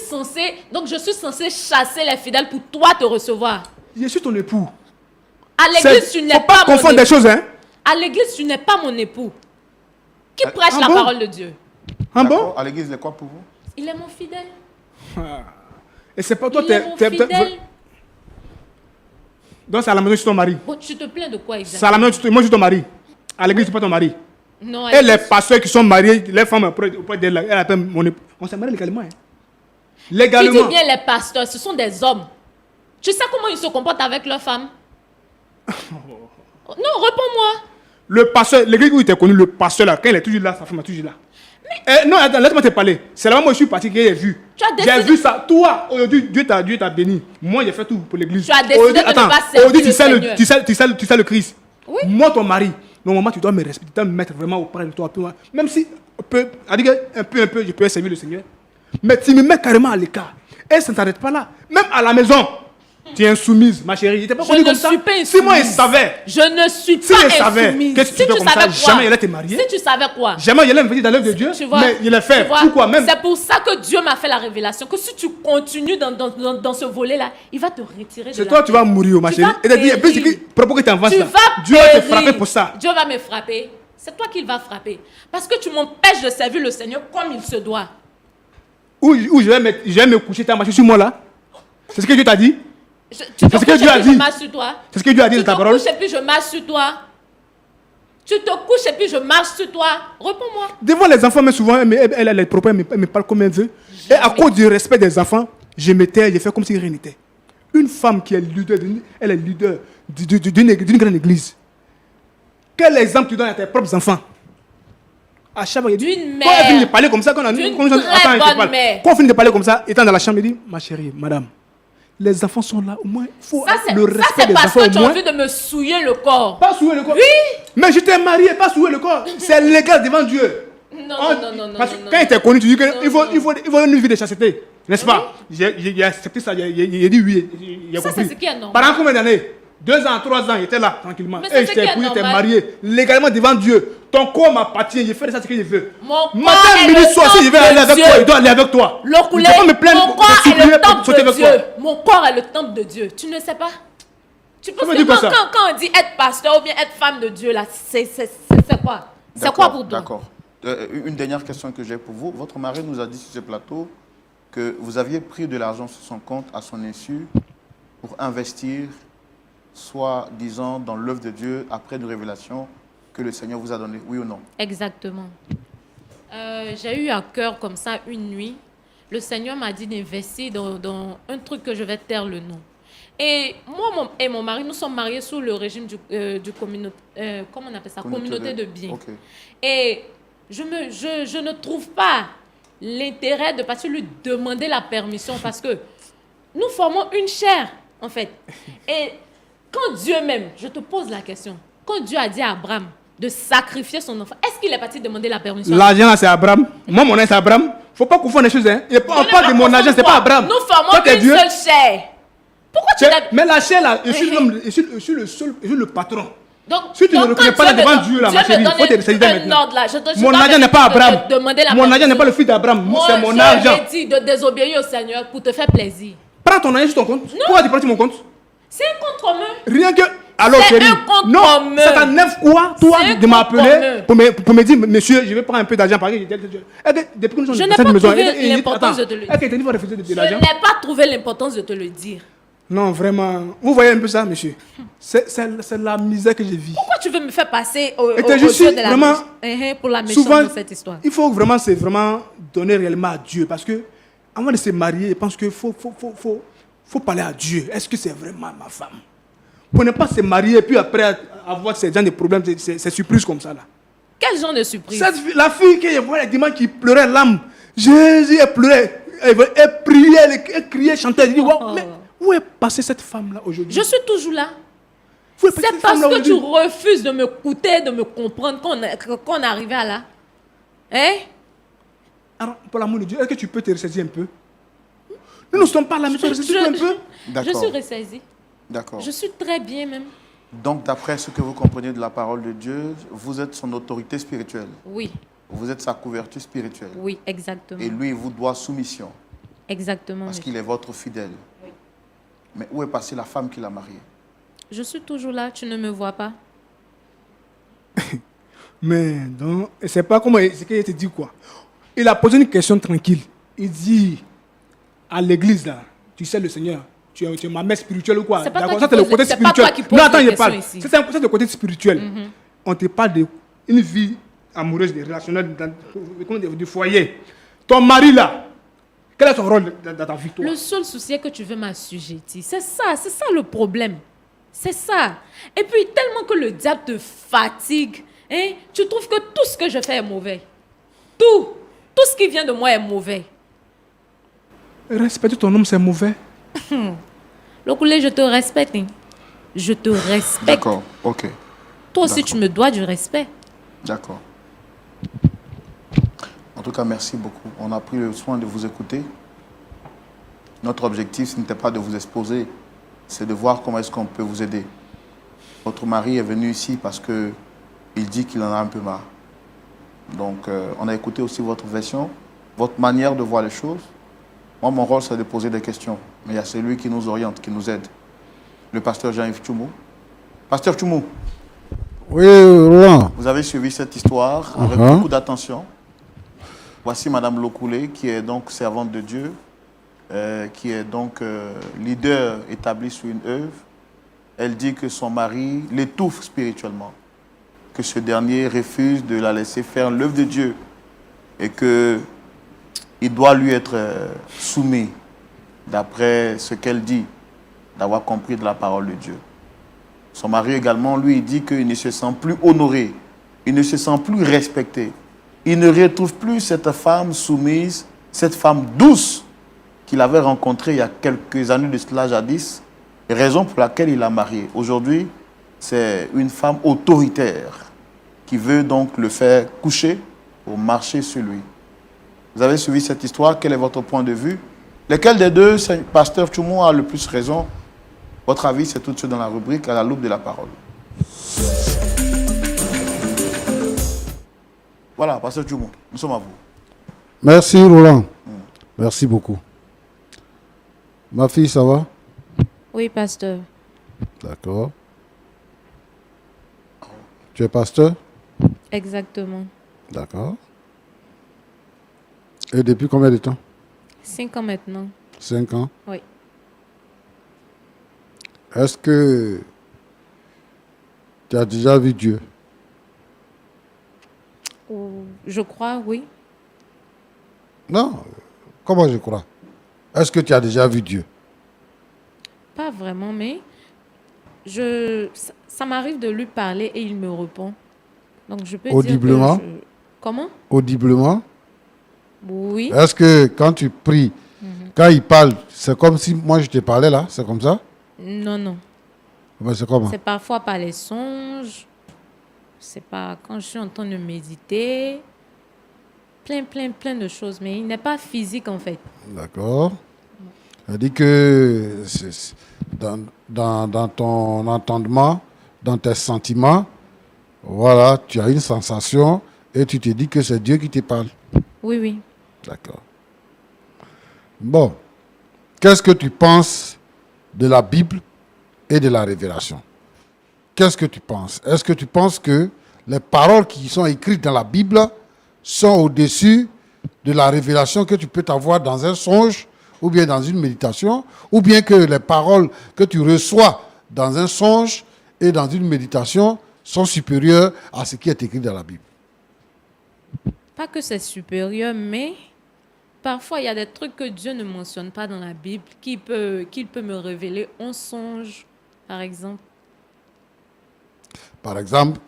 censé chasser les fidèles pour toi te recevoir. Je suis ton époux. À l'église, tu n'es Faut pas pas mon confondre des époux. choses, hein. À l'église, tu n'es pas mon époux. Qui prêche ah la bon? parole de Dieu? Ah D'accord. bon? À l'église, il est quoi pour vous? Il est mon fidèle. Et c'est pas toi, Il est mon fidèle. Donc c'est à la maison, je suis ton mari. Bon, tu te plains de quoi C'est exactement? à la maison, moi je suis ton mari. À l'église, je suis pas ton mari. Non, Et les pasteurs qui sont mariés, les femmes auprès d'elle, elle appelle mon époux. On s'est marié légalement. Hein. tu Légalement. dis bien les pasteurs, ce sont des hommes. Tu sais comment ils se comportent avec leurs femmes? Non, réponds-moi. Le pasteur, l'église où il était connu, le pasteur là, quand il est toujours là, sa femme est toujours là. Non, attends, laisse-moi te parler. C'est là-bas moi je suis parti que j'ai vu. Tu as J'ai décidé- vu ça. Toi, aujourd'hui, Dieu t'a béni. Moi, j'ai fait tout pour l'église. Tu as décidé Aujourd'hui, de ne attends, pas servir aujourd'hui, le Seigneur. tu sais le Christ. Oui. Moi, ton mari, normalement, tu dois me respecter, tu dois me mettre vraiment auprès de toi. Même si, un peu, je peux servir le Seigneur. Mais tu me mets carrément à l'écart. Et ça ne s'arrête pas là. Même à la maison, tu es insoumise, ma chérie. Il n'était pas Je connu ne comme ça. suis pas Si moi, il insoumise. savait. Je ne suis Si pas je savais insoumise. que tu fais comme ça, jamais il allait te marier. Si tu savais quoi? Jamais il allait me venir dans l'œuvre de Dieu. Tu vois, Mais il l'a fait. tu vois, Pourquoi même? C'est pour ça que Dieu m'a fait la révélation que si tu continues dans ce volet-là, il va te retirer de C'est la toi, tu vas mourir, ma Tu chérie. vas Et t'as dit, périr. puis propos que tu avances Tu là. vas Dieu va te périr. frapper pour ça. Dieu va me frapper. C'est toi qui va frapper. Parce que tu m'empêches de servir le Seigneur comme il se doit. Où je vais me coucher, t'as marché sur moi là. C'est ce que Dieu t'a dit. Tu te C'est ce que couches Dieu a et puis dit. je marche sur toi. C'est ce que Dieu a dit Tu de te ta parole. couches et puis je marche sur toi. Tu te couches et puis je marche sur toi. Réponds-moi. Devant les enfants, mais souvent, elle a les propos, elle me parle comme elle veut. Et à cause du respect des enfants, je me tais, je fais comme si rien n'était. Une femme qui est leader, elle est leader d'une grande église. Quel exemple tu donnes à tes propres enfants? À chaque fois, D'une quand elle finit de mère. parler comme ça, quand D'une on très bonne mère. Quand on finit de parler comme ça, étant dans la chambre, il dit, ma chérie, madame, les enfants sont là, au moins, il faut Ça, c'est le respect des parce enfants que au tu as moins. envie de me souiller le corps. Pas souiller le corps. Oui. Mais je t'ai marié, pas souiller le corps. C'est légal devant Dieu. Non, non. Parce que non, quand il était connu, tu dis qu'il faut une vie de chasteté. N'est-ce Oui. pas? J'ai accepté ça, j'ai dit oui. Il a Ça, compris. c'est ce qui est normal. Pendant combien d'années? 2 ans, 3 ans, il était là, tranquillement. Mais c'est Et ce je t'ai qui est épousé, je t'ai normal. marié, légalement devant Dieu. Ton corps m'appartient, je fais ça ce que je veux. Mon corps Matin, est midi, le soir, si je vais temple aller de avec Dieu. toi, il doit aller avec toi. L'oculé, Tu peux pas me plaindre mon pour corps est supplier le pour temple sauter de avec Dieu. toi. Mon corps est le temple de Dieu. Tu ne sais pas? Tu penses veut que dire quoi, ça? quand on dit être pasteur ou bien être femme de Dieu, là, c'est quoi? C'est quoi pour toi? D'accord. Une dernière question que j'ai pour vous. Votre mari nous a dit sur ce plateau que vous aviez pris de l'argent sur son compte à son insu pour investir, soit disant dans l'œuvre de Dieu après une révélation que le Seigneur vous a donnée. Oui ou non? Exactement. J'ai eu à cœur comme ça une nuit. Le Seigneur m'a dit d'investir dans un truc que je vais taire le nom. Et moi et mon mari, nous sommes mariés sous le régime du communauté, comment on appelle ça? Communauté de biens. Ok. Et je ne trouve pas l'intérêt de partir lui demander la permission parce que nous formons une chair, en fait. Et quand Dieu même, je te pose la question, quand Dieu a dit à Abraham de sacrifier son enfant, est-ce qu'il est parti demander la permission? L'argent, là, c'est Abraham. Moi, mon nom, c'est Abraham. Faut pas confondre les choses. Hein. On parle de mon argent, c'est pas Abraham. Nous formons Toi, t'es une Dieu. seule chair. Pourquoi tu n'as... Mais la chair, là, je suis l'homme, je suis le patron. Donc, Si tu ne reconnais quand pas Dieu devant me Dieu, là, Dieu ma me chérie, il faut te donne ressaisir un maintenant. ordre là, je Mon dois argent n'est pas venir Abraham. te demander la Mon argent n'est permission. pas le fils d'Abraham. Moi, C'est mon argent. je dit de désobéir au Seigneur pour te faire plaisir. Prends ton argent sur ton compte. Pourquoi tu prends sur mon compte? C'est un compte commun. Rien que. Alors, C'est chérie. un compte Non, commun. ça t'enlève quoi, toi, C'est un de m'appeler compte pour me dire, monsieur, je vais prendre un peu d'argent par exemple. Depuis que nous sommes Je dans n'ai cette pas maison, trouvé l'importance de te le dire. Est-ce que tu vas refuser de Je l'argent? n'ai pas trouvé l'importance de te le dire. Non, vraiment. Vous voyez un peu ça, monsieur? C'est la misère que je vis. Pourquoi tu veux me faire passer aux Et je yeux suis de la vraiment- pour la méchante Souvent, de cette histoire? il faut vraiment, c'est vraiment donner réellement à Dieu. Parce que, avant de se marier, je pense qu'il faut parler à Dieu. Est-ce que c'est vraiment ma femme? Pour ne pas se marier et puis après avoir ces genre de problèmes, c'est surprise comme ça là. Quel genre de surprise? La fille que je vois le dimanche qui pleurait l'âme, Jésus, elle pleurait, elle priait, elle criait, chantait. Elle dit, wow, mais où est passée cette femme là aujourd'hui? Je suis toujours là. Où est passée C'est cette parce femme-là que tu aujourd'hui? refuses de m'écouter, de me comprendre qu'on est arrivé à là. Hein? Alors, pour l'amour de Dieu, est-ce que tu peux te ressaisir un peu? Nous ne sommes pas là, mais tu te ressaisis un peu. Je D'accord. suis ressaisie. D'accord. Je suis très bien même. Donc, d'après ce que vous comprenez de la parole de Dieu, vous êtes son autorité spirituelle. Oui, Vous êtes sa couverture spirituelle. oui, exactement. Et lui, il vous doit soumission Exactement. parce monsieur. qu'il est votre fidèle. Mais où est passée la femme qui l'a marié? Je suis toujours là, tu ne me vois pas. Mais donc, c'est pas comment ce qu'il te dit quoi. Il a posé une question tranquille. Il dit à l'église là, tu sais le Seigneur, tu es ma mère spirituelle ou quoi? C'est pas toi D'accord, qui ça c'est le poses- côté c'est pas spirituel. toi qui poses Non, attends, les je questions parle. ici. C'est le côté spirituel. On te parle d'une vie amoureuse, des relationnels, du foyer. Ton mari là, quel est son rôle dans ta vie toi? Le seul souci est que tu veux m'assujettir. C'est ça le problème. C'est ça. Et puis, tellement que le diable te fatigue, hein, tu trouves que tout ce que je fais est mauvais. Tout ce qui vient de moi est mauvais. Respecter ton homme, c'est mauvais. Lokoulé, je te respecte. Hein. Je te respecte. D'accord, ok. Toi aussi, D'accord. tu me dois du respect. D'accord. En tout cas, merci beaucoup. On a pris le soin de vous écouter. Notre objectif, ce n'était pas de vous exposer, c'est de voir comment est-ce qu'on peut vous aider. Votre mari est venu ici parce qu'il dit qu'il en a un peu marre. Donc, on a écouté aussi votre version, votre manière de voir les choses. Moi, mon rôle, c'est de poser des questions. Mais il y a celui qui nous oriente, qui nous aide. Le pasteur Jean-Yves Tchoumou. Pasteur Tchoumou, Oui, Roland. vous avez suivi cette histoire avec Uh-huh. beaucoup d'attention. Voici Madame Lokoulé, qui est donc servante de Dieu, qui est donc leader établi sur une œuvre. Elle dit que son mari l'étouffe spirituellement, que ce dernier refuse de la laisser faire l'œuvre de Dieu et qu'il doit lui être soumis, d'après ce qu'elle dit, d'avoir compris de la parole de Dieu. Son mari également, lui, il dit qu'il ne se sent plus honoré, il ne se sent plus respecté. Il ne retrouve plus cette femme soumise, cette femme douce qu'il avait rencontrée il y a quelques années de cela jadis, raison pour laquelle il l'a mariée. Aujourd'hui, c'est une femme autoritaire qui veut donc le faire coucher pour marcher sur lui. Vous avez suivi cette histoire, quel est votre point de vue? Lequel des deux, pasteur Tchoumou, a le plus raison? Votre avis, c'est tout de suite dans la rubrique à la loupe de la parole. Voilà, pasteur Tchoumou, nous sommes à vous. Merci, Roland. Merci beaucoup. Ma fille, ça va? Oui, pasteur. D'accord. Tu es pasteur? Exactement. D'accord. Et depuis combien de temps? 5 ans maintenant. 5 ans. Oui. Est-ce que tu as déjà vu Dieu? Je crois, oui. Non. Comment je crois? Est-ce que tu as déjà vu Dieu? Pas vraiment, mais ça m'arrive de lui parler et il me répond. Donc je peux Audiblement? dire que Comment? Audiblement? Oui. Est-ce que quand tu pries, quand il parle, c'est comme si moi je te parlais là? C'est comme ça? Non, non. Ben, c'est comment? C'est parfois par les songes. C'est pas quand je suis en train de méditer. Plein de choses. Mais il n'est pas physique en fait. D'accord. Elle dit que dans ton entendement, dans tes sentiments, voilà, tu as une sensation et tu te dis que c'est Dieu qui te parle. Oui, oui. D'accord. Bon, qu'est-ce que tu penses de la Bible et de la révélation? Qu'est-ce que tu penses? Est-ce que tu penses que les paroles qui sont écrites dans la Bible sont au-dessus de la révélation que tu peux avoir dans un songe ou bien dans une méditation, ou bien que les paroles que tu reçois dans un songe et dans une méditation sont supérieures à ce qui est écrit dans la Bible? Pas que c'est supérieur, mais parfois il y a des trucs que Dieu ne mentionne pas dans la Bible qu'il peut me révéler en songe, par exemple. Par exemple,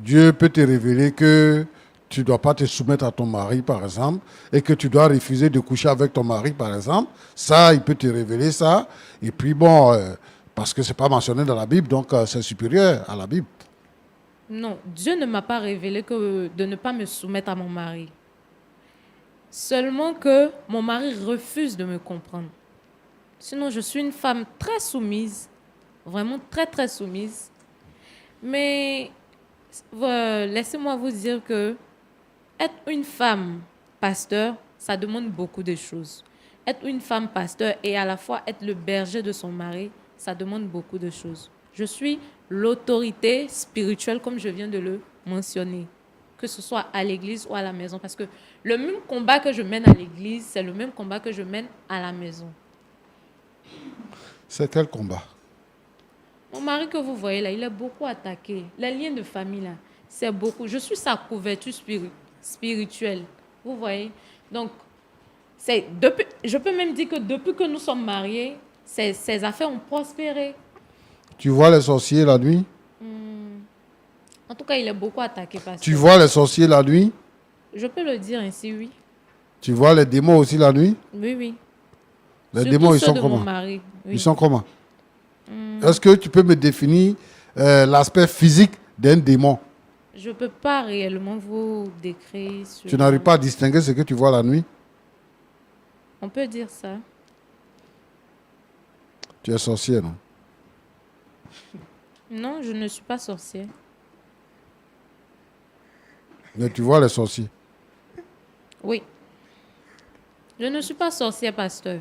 Dieu peut te révéler que tu ne dois pas te soumettre à ton mari, par exemple, et que tu dois refuser de coucher avec ton mari, par exemple. Ça, il peut te révéler ça. Et puis bon, parce que ce n'est pas mentionné dans la Bible, donc c'est supérieur à la Bible. Non, Dieu ne m'a pas révélé que de ne pas me soumettre à mon mari. Seulement que mon mari refuse de me comprendre. Sinon, je suis une femme très soumise, vraiment très, très soumise. Mais laissez-moi vous dire que être une femme pasteur, ça demande beaucoup de choses. Être une femme pasteur et à la fois être le berger de son mari, ça demande beaucoup de choses. Je suis l'autorité spirituelle, comme je viens de le mentionner, que ce soit à l'église ou à la maison. Parce que le même combat que je mène à l'église, c'est le même combat que je mène à la maison. C'est quel combat? Mon mari que vous voyez là, il est beaucoup attaqué. Les liens de famille là, c'est beaucoup. Je suis sa couverture spirituelle. Vous voyez? Donc, je peux même dire que depuis que nous sommes mariés, ces affaires ont prospéré. Tu vois les sorciers la nuit? En tout cas, il est beaucoup attaqué. Tu vois les sorciers la nuit? Je peux le dire ainsi, oui. Tu vois les démons aussi la nuit? Oui, oui. Les Surtout démons, ils ceux sont de comment? mon mari, oui. Ils sont comment? Est-ce que tu peux me définir l'aspect physique d'un démon? Je ne peux pas réellement vous décrire. Tu n'arrives pas à distinguer ce que tu vois la nuit? On peut dire ça. Tu es sorcier, non? Non, je ne suis pas sorcière. Mais tu vois les sorciers? Oui. Je ne suis pas sorcière, pasteur.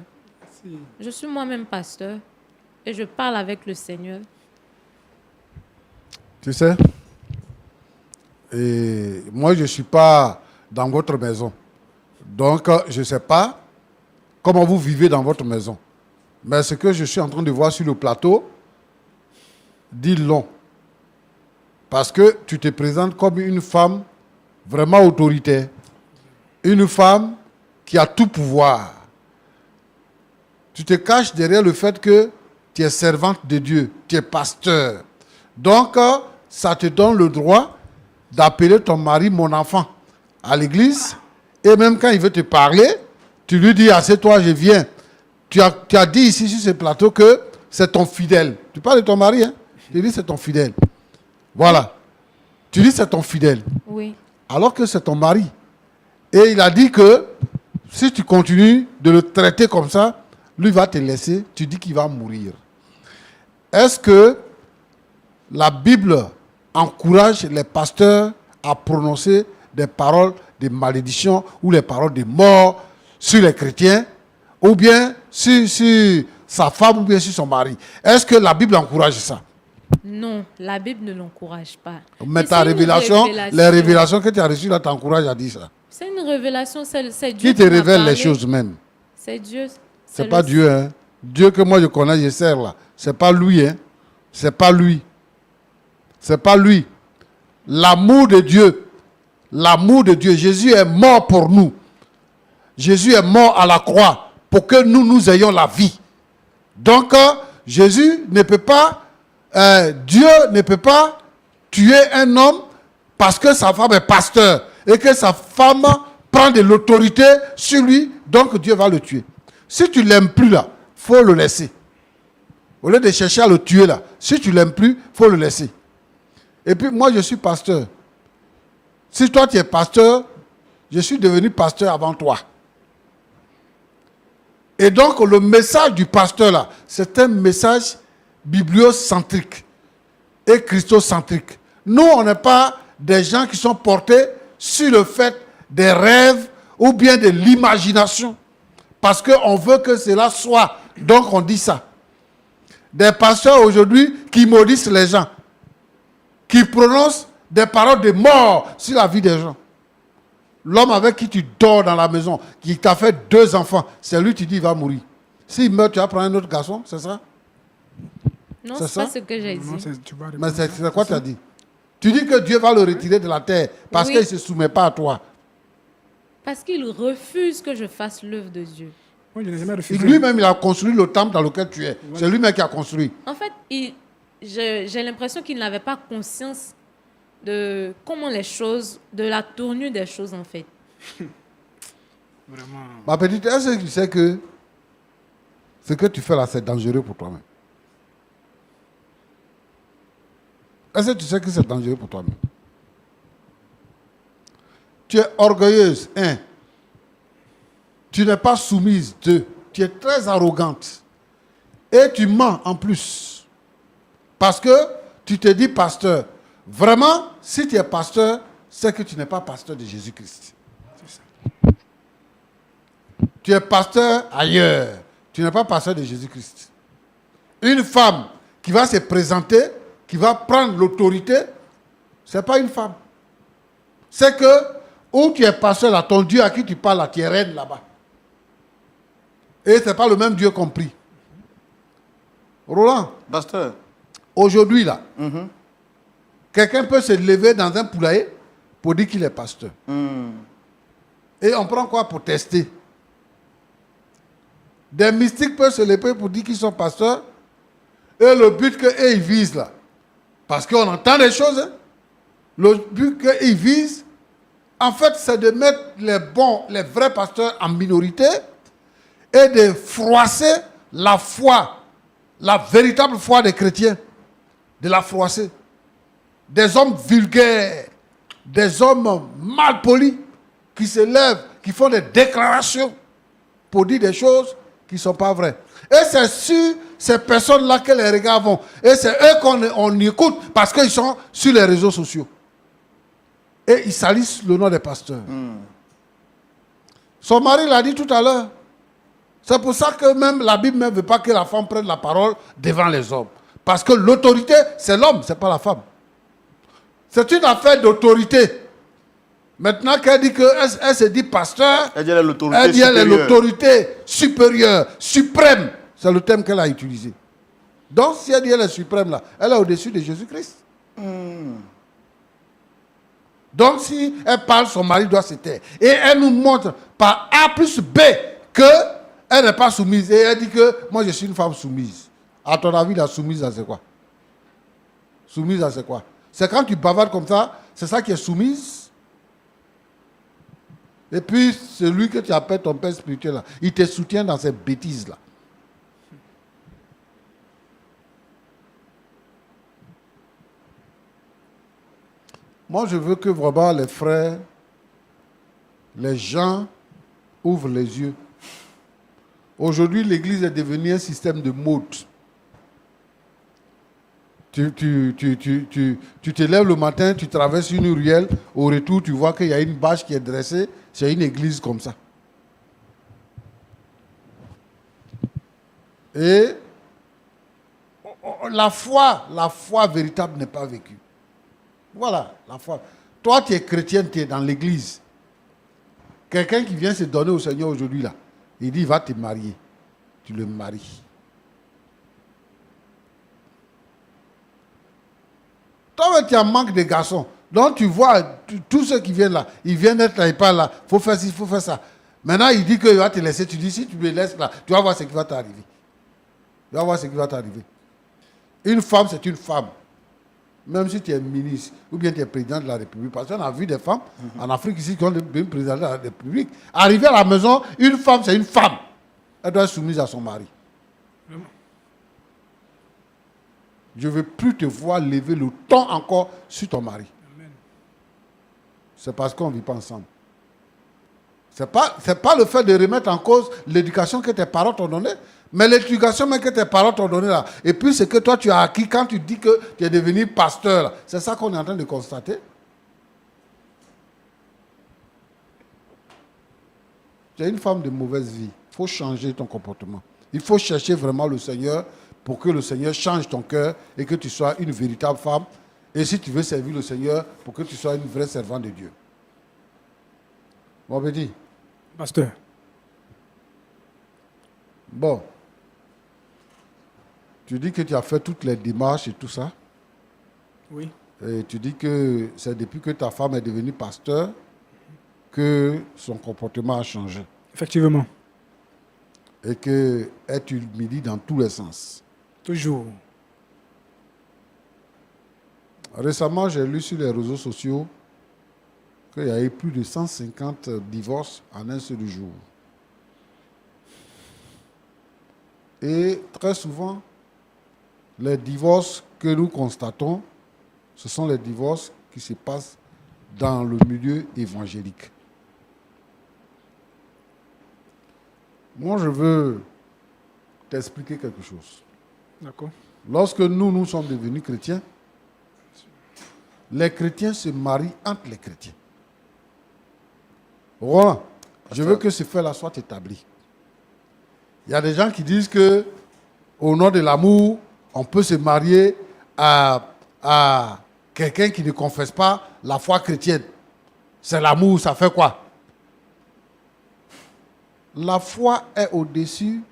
Je suis moi-même pasteur et je parle avec le Seigneur. Tu sais? Et moi, je ne suis pas dans votre maison. Donc, je ne sais pas comment vous vivez dans votre maison. Mais ce que je suis en train de voir sur le plateau, dit long. Parce que tu te présentes comme une femme vraiment autoritaire. Une femme qui a tout pouvoir. Tu te caches derrière le fait que tu es servante de Dieu, tu es pasteur. Donc, ça te donne le droit d'appeler ton mari mon enfant à l'église. Et même quand il veut te parler, tu lui dis, assieds-toi, je viens. Tu as dit ici sur ce plateau que c'est ton fidèle. Tu parles de ton mari, hein? Tu dis c'est ton fidèle. Voilà. Tu dis c'est ton fidèle. Oui. Alors que c'est ton mari. Et il a dit que si tu continues de le traiter comme ça, lui va te laisser. Tu dis qu'il va mourir. Est-ce que la Bible encourage les pasteurs à prononcer des paroles de malédiction ou les paroles de mort sur les chrétiens ou bien sur sa femme ou bien sur son mari? Est-ce que la Bible encourage ça? Non, la Bible ne l'encourage pas. Mais Et ta c'est une révélation, les révélations que tu as reçues là t'encouragent à dire ça. C'est une révélation, c'est Dieu Qui te m'a révèle parlé. les choses même? C'est Dieu. C'est pas Dieu, hein. Dieu que moi je connais, je sers là. C'est pas lui, hein. C'est pas lui. C'est pas lui. L'amour de Dieu. L'amour de Dieu. Jésus est mort pour nous. Jésus est mort à la croix pour que nous ayons la vie. Donc, Jésus ne peut pas, Dieu ne peut pas tuer un homme parce que sa femme est pasteur et que sa femme prend de l'autorité sur lui, donc Dieu va le tuer. Si tu ne l'aimes plus là, il faut le laisser. Au lieu de chercher à le tuer là, si tu ne l'aimes plus, il faut le laisser. Et puis moi je suis pasteur. Si toi tu es pasteur, je suis devenu pasteur avant toi. Et donc le message du pasteur là, c'est un message bibliocentrique. et christocentrique. Nous, on n'est pas des gens qui sont portés sur le fait des rêves ou bien de l'imagination. Parce qu'on veut que cela soit. Donc on dit ça. Des pasteurs aujourd'hui qui maudissent les gens, qui prononcent des paroles de mort sur la vie des gens. L'homme avec qui tu dors dans la maison, qui t'a fait 2 enfants, c'est lui, tu dis, il va mourir. S'il meurt, tu vas prendre un autre garçon, c'est ça? Non, C'est c'est pas ça? ce que j'ai dit. Non, tu vas Mais répondre. c'est quoi tu as dit? Tu dis que Dieu va le retirer de la terre parce Oui. qu'il ne se soumet pas à toi. Parce qu'il refuse que je fasse l'œuvre de Dieu. Moi, je n'ai jamais Et refusé. lui-même, il a construit le temple dans lequel tu es. C'est lui-même qui a construit. En fait, j'ai l'impression qu'il n'avait pas conscience de comment les choses, de la tournure des choses en fait. Vraiment. Ma petite, est-ce que tu sais que ce que tu fais là, c'est dangereux pour toi-même? Est-ce que tu sais que c'est dangereux pour toi-même? Tu es orgueilleuse, 1. Tu n'es pas soumise, 2. Tu es très arrogante. Et tu mens en plus. Parce que tu te dis pasteur. Vraiment, si tu es pasteur, c'est que tu n'es pas pasteur de Jésus-Christ. Tu es pasteur ailleurs. Tu n'es pas pasteur de Jésus-Christ. Une femme qui va se présenter, qui va prendre l'autorité, ce n'est pas une femme. C'est que, où tu es pasteur là, ton Dieu à qui tu parles là, tu es reine là-bas. Et ce n'est pas le même Dieu compris. Roland, Pasteur, aujourd'hui là, quelqu'un peut se lever dans un poulailler pour dire qu'il est pasteur. Et on prend quoi pour tester? Des mystiques peuvent se lever pour dire qu'ils sont pasteurs. Et le but qu'eux ils visent là, parce qu'on entend des choses, hein, le but qu'ils visent, en fait, c'est de mettre les vrais pasteurs en minorité et de froisser la foi, la véritable foi des chrétiens, de la froisser. Des hommes vulgaires, des hommes mal polis, qui se lèvent, qui font des déclarations pour dire des choses qui ne sont pas vraies. Et c'est sur ces personnes-là que les regards vont. Et c'est eux qu'on écoute parce qu'ils sont sur les réseaux sociaux. Et ils salissent le nom des pasteurs. Son mari l'a dit tout à l'heure. C'est pour ça que même la Bible ne veut pas que la femme prenne la parole devant les hommes. Parce que l'autorité, c'est l'homme, ce n'est pas la femme. C'est une affaire d'autorité. Maintenant qu'elle dit qu'elle se dit pasteur, elle dit elle est l'autorité elle dit elle est supérieure. l'autorité supérieure, suprême. C'est le terme qu'elle a utilisé. Donc si elle dit elle est suprême là, elle est au-dessus de Jésus-Christ. Donc si elle parle, son mari doit se taire. Et elle nous montre par A plus B qu'elle n'est pas soumise. Et elle dit que moi je suis une femme soumise. À ton avis, la soumise, c'est quoi? Soumise, c'est quoi? C'est quand tu bavardes comme ça, c'est ça qui est soumise. Et puis, celui que tu appelles ton père spirituel, là, il te soutient dans ces bêtises-là. Moi, je veux que vraiment les frères, les gens ouvrent les yeux. Aujourd'hui, l'église est devenue un système de mode. Tu te lèves le matin, tu traverses une ruelle, au retour, tu vois qu'il y a une bâche qui est dressée, c'est une église comme ça. Et la foi véritable n'est pas vécue. Voilà, la foi. Toi, tu es chrétien, tu es dans l'église. Quelqu'un qui vient se donner au Seigneur aujourd'hui, là, il dit, il va te marier. Tu le maries. Toi, tu as manque de garçons. Donc, tu vois, tous ceux qui viennent là, ils viennent être là, ils parlent là, il faut faire ci, il faut faire ça. Maintenant, il dit qu'il va te laisser. Tu dis, si tu me laisses là, tu vas voir ce qui va t'arriver. Tu vas voir ce qui va t'arriver. Une femme, c'est une femme. Même si tu es ministre ou bien tu es président de la République. Parce qu'on a vu des femmes en Afrique ici qui ont devenu président de la République. Arriver à la maison, une femme, c'est une femme. Elle doit être soumise à son mari. Je ne veux plus te voir lever le ton encore sur ton mari. C'est parce qu'on ne vit pas ensemble. Ce n'est pas le fait de remettre en cause l'éducation que tes parents t'ont donnée, Mais l'éducation même que tes parents t'ont donnée là, et puis ce que toi tu as acquis quand tu dis que tu es devenu pasteur, là, c'est ça qu'on est en train de constater. Tu es une femme de mauvaise vie. Il faut changer ton comportement. Il faut chercher vraiment le Seigneur pour que le Seigneur change ton cœur et que tu sois une véritable femme. Et si tu veux servir le Seigneur, pour que tu sois une vraie servante de Dieu. Bon, petit. Pasteur. Bon. Tu dis que tu as fait toutes les démarches et tout ça. Oui. Et tu dis que c'est depuis que ta femme est devenue pasteur que son comportement a changé. Effectivement. Et qu'elle t'humilie dans tous les sens. Toujours. Récemment, j'ai lu sur les réseaux sociaux qu'il y a eu plus de 150 divorces en un seul jour. Et très souvent, les divorces que nous constatons, ce sont les divorces qui se passent dans le milieu évangélique. Moi, je veux t'expliquer quelque chose. D'accord. Lorsque nous sommes devenus chrétiens, les chrétiens se marient entre les chrétiens. Voilà. Je veux que ce fait-là soit établi. Il y a des gens qui disent que, au nom de l'amour, on peut se marier à quelqu'un qui ne confesse pas la foi chrétienne. C'est l'amour, ça fait quoi? La foi est au-dessus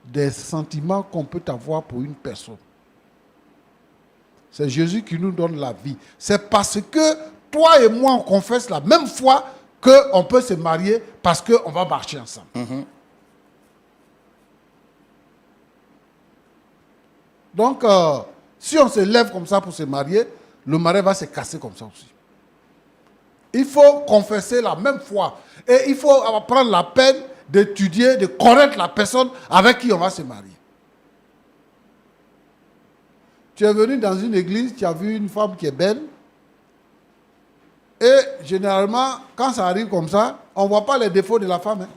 des sentiments qu'on peut avoir pour une personne. C'est Jésus qui nous donne la vie. C'est parce que toi et moi, on confesse la même foi qu'on peut se marier parce qu'on va marcher ensemble. Donc, si on se lève comme ça pour se marier, le mariage va se casser comme ça aussi. Il faut confesser la même foi. Et il faut prendre la peine d'étudier, de connaître la personne avec qui on va se marier. Tu es venu dans une église, tu as vu une femme qui est belle. Et généralement, quand ça arrive comme ça, on ne voit pas les défauts de la femme. Hein.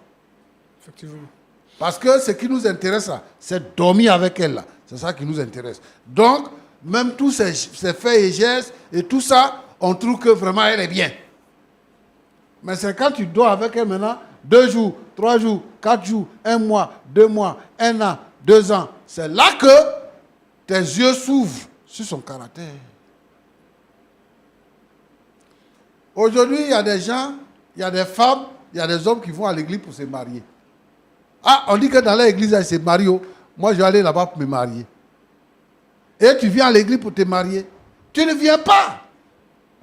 Effectivement. Parce que ce qui nous intéresse, là, c'est dormir avec elle. Là. C'est ça qui nous intéresse. Donc, même tous ces faits et gestes et tout ça, on trouve que vraiment elle est bien. Mais c'est quand tu dors avec elle maintenant, 2 jours, 3 jours, 4 jours, 1 mois, 2 mois, 1 an, 2 ans. C'est là que tes yeux s'ouvrent sur son caractère. Aujourd'hui, il y a des gens, il y a des femmes, il y a des hommes qui vont à l'église pour se marier. Ah, on dit que dans l'église, ils se marient. Moi, je vais aller là-bas pour me marier. Et tu viens à l'église pour te marier. Tu ne viens pas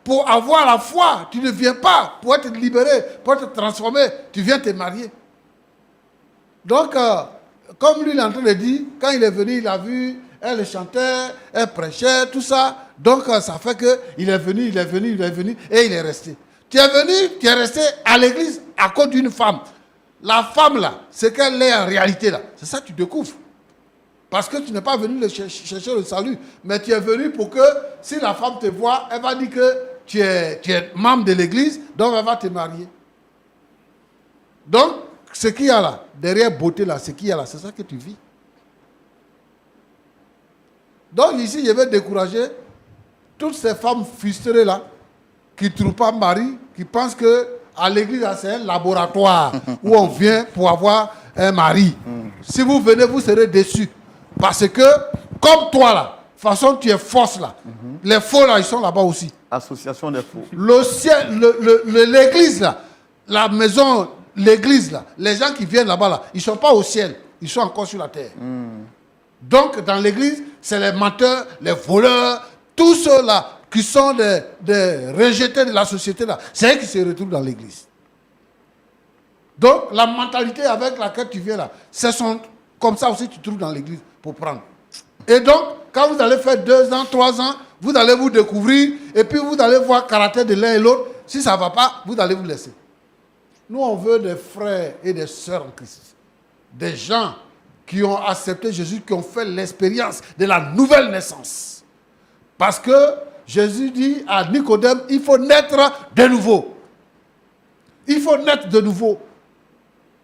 pour avoir la foi. Tu ne viens pas pour être libéré, pour être transformé. Tu viens te marier. Donc, comme lui, il est en train de dire, quand il est venu, il a vu, elle chantait, elle prêchait, tout ça. Donc, ça fait qu'il est venu, et il est resté. Tu es venu, tu es resté à l'église à cause d'une femme. La femme, là, ce qu'elle est en réalité, là, c'est ça que tu découvres. Parce que tu n'es pas venu chercher le salut, mais tu es venu pour que, si la femme te voit, elle va dire que tu es membre de l'église, donc elle va te marier. Donc, ce qu'il y a là, derrière beauté là, ce qu'il y a là, c'est ça que tu vis. Donc ici, je vais décourager toutes ces femmes frustrées là, qui ne trouvent pas mari, qui pensent que à l'église, c'est un laboratoire où on vient pour avoir un mari. Si vous venez, vous serez déçus. Parce que, comme toi là, de toute façon, tu es fausse là. Les faux là, ils sont là-bas aussi. Association des faux. Le ciel, l'église là, la maison, l'église là, les gens qui viennent là-bas là, ils ne sont pas au ciel, ils sont encore sur la terre. Donc, dans l'église, c'est les menteurs, les voleurs, tous ceux-là qui sont des rejetés de la société là, c'est eux qui se retrouvent dans l'église. Donc, la mentalité avec laquelle tu viens là, c'est comme ça aussi tu trouves dans l'église pour prendre. Et donc, quand vous allez faire 2 ans, 3 ans, vous allez vous découvrir et puis vous allez voir le caractère de l'un et l'autre. Si ça ne va pas, vous allez vous laisser. Nous, on veut des frères et des sœurs en Christ. Des gens qui ont accepté Jésus, qui ont fait l'expérience de la nouvelle naissance. Parce que Jésus dit à Nicodème, il faut naître de nouveau. Il faut naître de nouveau.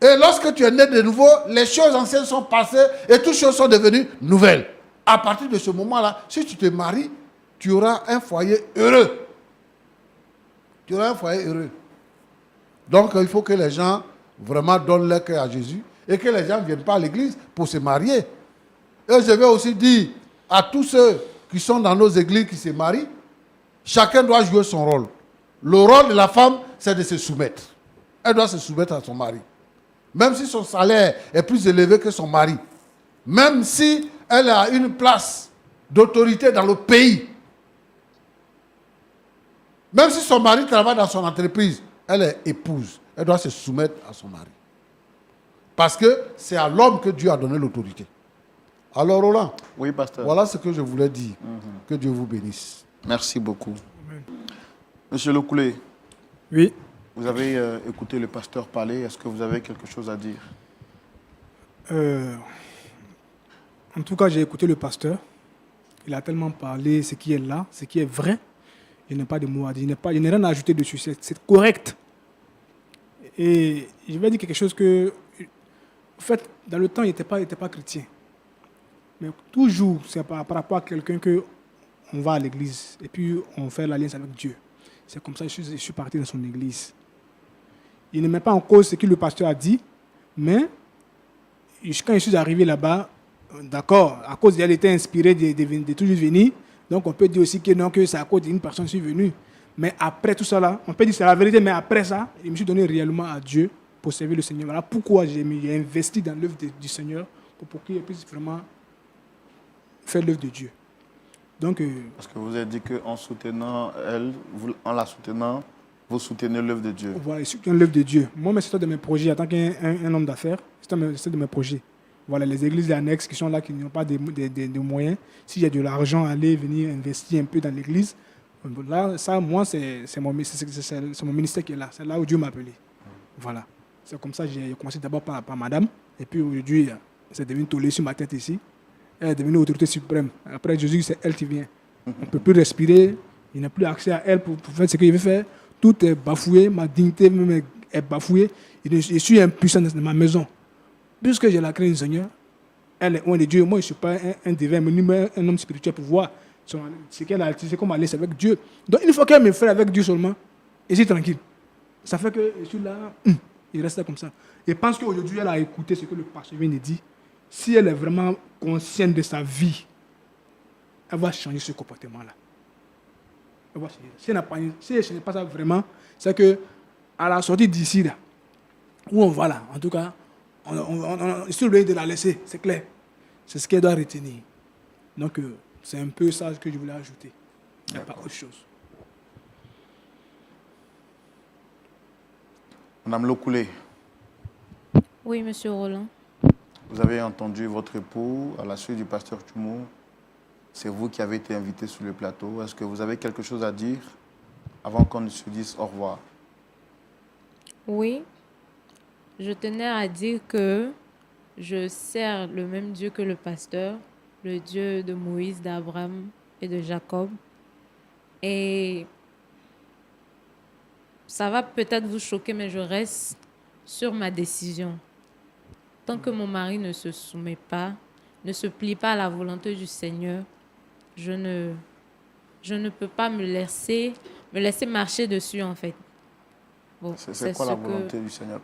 Et lorsque tu es né de nouveau, les choses anciennes sont passées et toutes choses sont devenues nouvelles. À partir de ce moment-là, si tu te maries, tu auras un foyer heureux. Tu auras un foyer heureux. Donc, il faut que les gens vraiment donnent leur cœur à Jésus et que les gens ne viennent pas à l'église pour se marier. Et je vais aussi dire à tous ceux qui sont dans nos églises qui se marient, chacun doit jouer son rôle. Le rôle de la femme, c'est de se soumettre. Elle doit se soumettre à son mari. Même si son salaire est plus élevé que son mari. Même si elle a une place d'autorité dans le pays. Même si son mari travaille dans son entreprise, elle est épouse. Elle doit se soumettre à son mari. Parce que c'est à l'homme que Dieu a donné l'autorité. Alors Roland, Oui, pasteur. voilà ce que je voulais dire. Que Dieu vous bénisse. Merci beaucoup. Monsieur Lokoulé, Oui. vous avez écouté le pasteur parler. Est-ce que vous avez quelque chose à dire? En tout cas, j'ai écouté le pasteur. Il a tellement parlé ce qui est là, ce qui est vrai. Il n'y a pas de mots à dire. Il n'y a rien à ajouter dessus. C'est correct. Et je vais dire quelque chose que, en fait, dans le temps, il n'était pas chrétien. Mais toujours, c'est par rapport à quelqu'un que on va à l'église et puis on fait l'alliance avec Dieu. C'est comme ça que je suis parti dans son église. Il ne met pas en cause ce que le pasteur a dit, mais quand je suis arrivé là-bas, d'accord, à cause d'elle était inspirée de toujours venir, donc on peut dire aussi que non, que c'est à cause d'une personne que je suis venu. Mais après tout ça là, on peut dire que c'est la vérité, mais après ça, je me suis donné réellement à Dieu pour servir le Seigneur. Voilà pourquoi j'ai investi dans l'œuvre du Seigneur, pour qu'il puisse vraiment faire l'œuvre de Dieu. Donc, Parce que vous avez dit qu'en soutenant elle, en la soutenant, vous soutenez l'œuvre de Dieu. voilà, je soutiens l'œuvre de Dieu. Moi, c'est un de mes projets, en tant qu'un homme d'affaires, c'est un de mes projets. Voilà, les églises annexes qui sont là, qui n'ont pas de moyens, s'il y a de l'argent, aller venir investir un peu dans l'église, là, ça, moi, c'est mon ministère qui est là. C'est là où Dieu m'a appelé. Voilà. C'est comme ça que j'ai commencé d'abord par madame, et puis aujourd'hui, c'est devenu tollé sur ma tête ici. Elle est devenue autorité suprême. Après Jésus, c'est elle qui vient. On ne peut plus respirer. Il n'a plus accès à elle pour faire ce qu'il veut faire. Tout est bafoué. Ma dignité même est bafouée. Je suis impuissant dans ma maison. Puisque j'ai la crainte du Seigneur, elle est loin de Dieu. Moi, je ne suis pas un divin, mais un homme spirituel pour voir ce qu'elle a. C'est comme aller avec Dieu. Donc, une fois qu'elle me fait avec Dieu seulement, et je suis tranquille. Ça fait que je suis là, il reste là comme ça. Et je pense qu'aujourd'hui, elle a écouté ce que le pasteur vient de dire. Si elle est vraiment consciente de sa vie, elle va changer ce comportement-là. Elle va changer. Si elle ne change pas ça vraiment, c'est qu'à la sortie d'ici, là, où on va là, en tout cas, on est sur le lieu de la laisser, c'est clair. C'est ce qu'elle doit retenir. Donc, c'est un peu ça que je voulais ajouter. Il n'y a pas autre chose. Madame Lokoulé, Oui, monsieur Roland. vous avez entendu votre époux à la suite du pasteur Tchoumou. C'est vous qui avez été invité sur le plateau. Est-ce que vous avez quelque chose à dire avant qu'on ne se dise au revoir? Oui, je tenais à dire que je sers le même Dieu que le pasteur, le Dieu de Moïse, d'Abraham et de Jacob. Et ça va peut-être vous choquer, mais je reste sur ma décision. Tant que mon mari ne se soumet pas, ne se plie pas à la volonté du Seigneur, je ne peux pas me laisser marcher dessus, en fait. Bon, C'est quoi la volonté du Seigneur?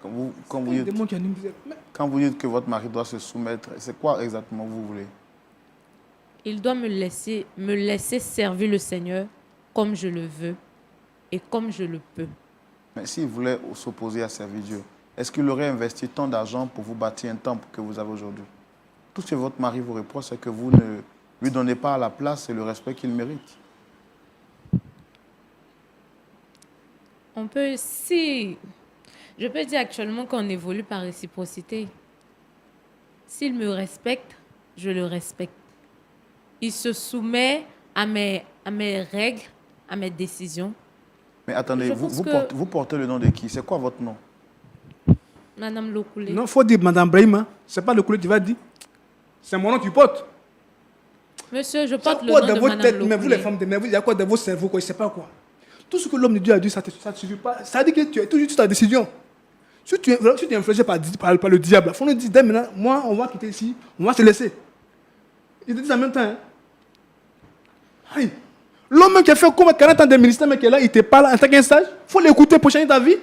Quand vous dites que votre mari doit se soumettre, c'est quoi exactement vous voulez? Il doit me laisser servir le Seigneur comme je le veux et comme je le peux. Mais s'il voulait s'opposer à servir Dieu, est-ce qu'il aurait investi tant d'argent pour vous bâtir un temple que vous avez aujourd'hui? Tout ce que votre mari vous reproche, c'est que vous ne lui donnez pas la place et le respect qu'il mérite. Je peux dire actuellement qu'on évolue par réciprocité. S'il me respecte, je le respecte. Il se soumet à mes règles, à mes décisions. Mais attendez, vous portez le nom de qui? C'est quoi votre nom? Madame Lokoulé. Non, il faut dire Madame Brahima. Ce n'est pas le Lokoulé qui va dire. C'est mon nom que tu portes. Monsieur, je porte le Quoi nom dans de votre Madame tête, Lokoulé. mais vous les femmes, mais il y a quoi dans vos cerveaux, quoi, je ne sais pas quoi. Tout ce que l'homme de Dieu a dit, ça ne suffit pas. Ça dit que tu es toujours sur ta décision. Si tu es influencé par le diable, il faut nous dire, dès maintenant, moi, on va quitter ici, on va se laisser. Ils te disent en même temps. Hein. Aïe. L'homme qui a fait comme 40 ans de ministère, mais qui est là, il te parle en tant qu'un sage, il faut l'écouter pour changer ta vie.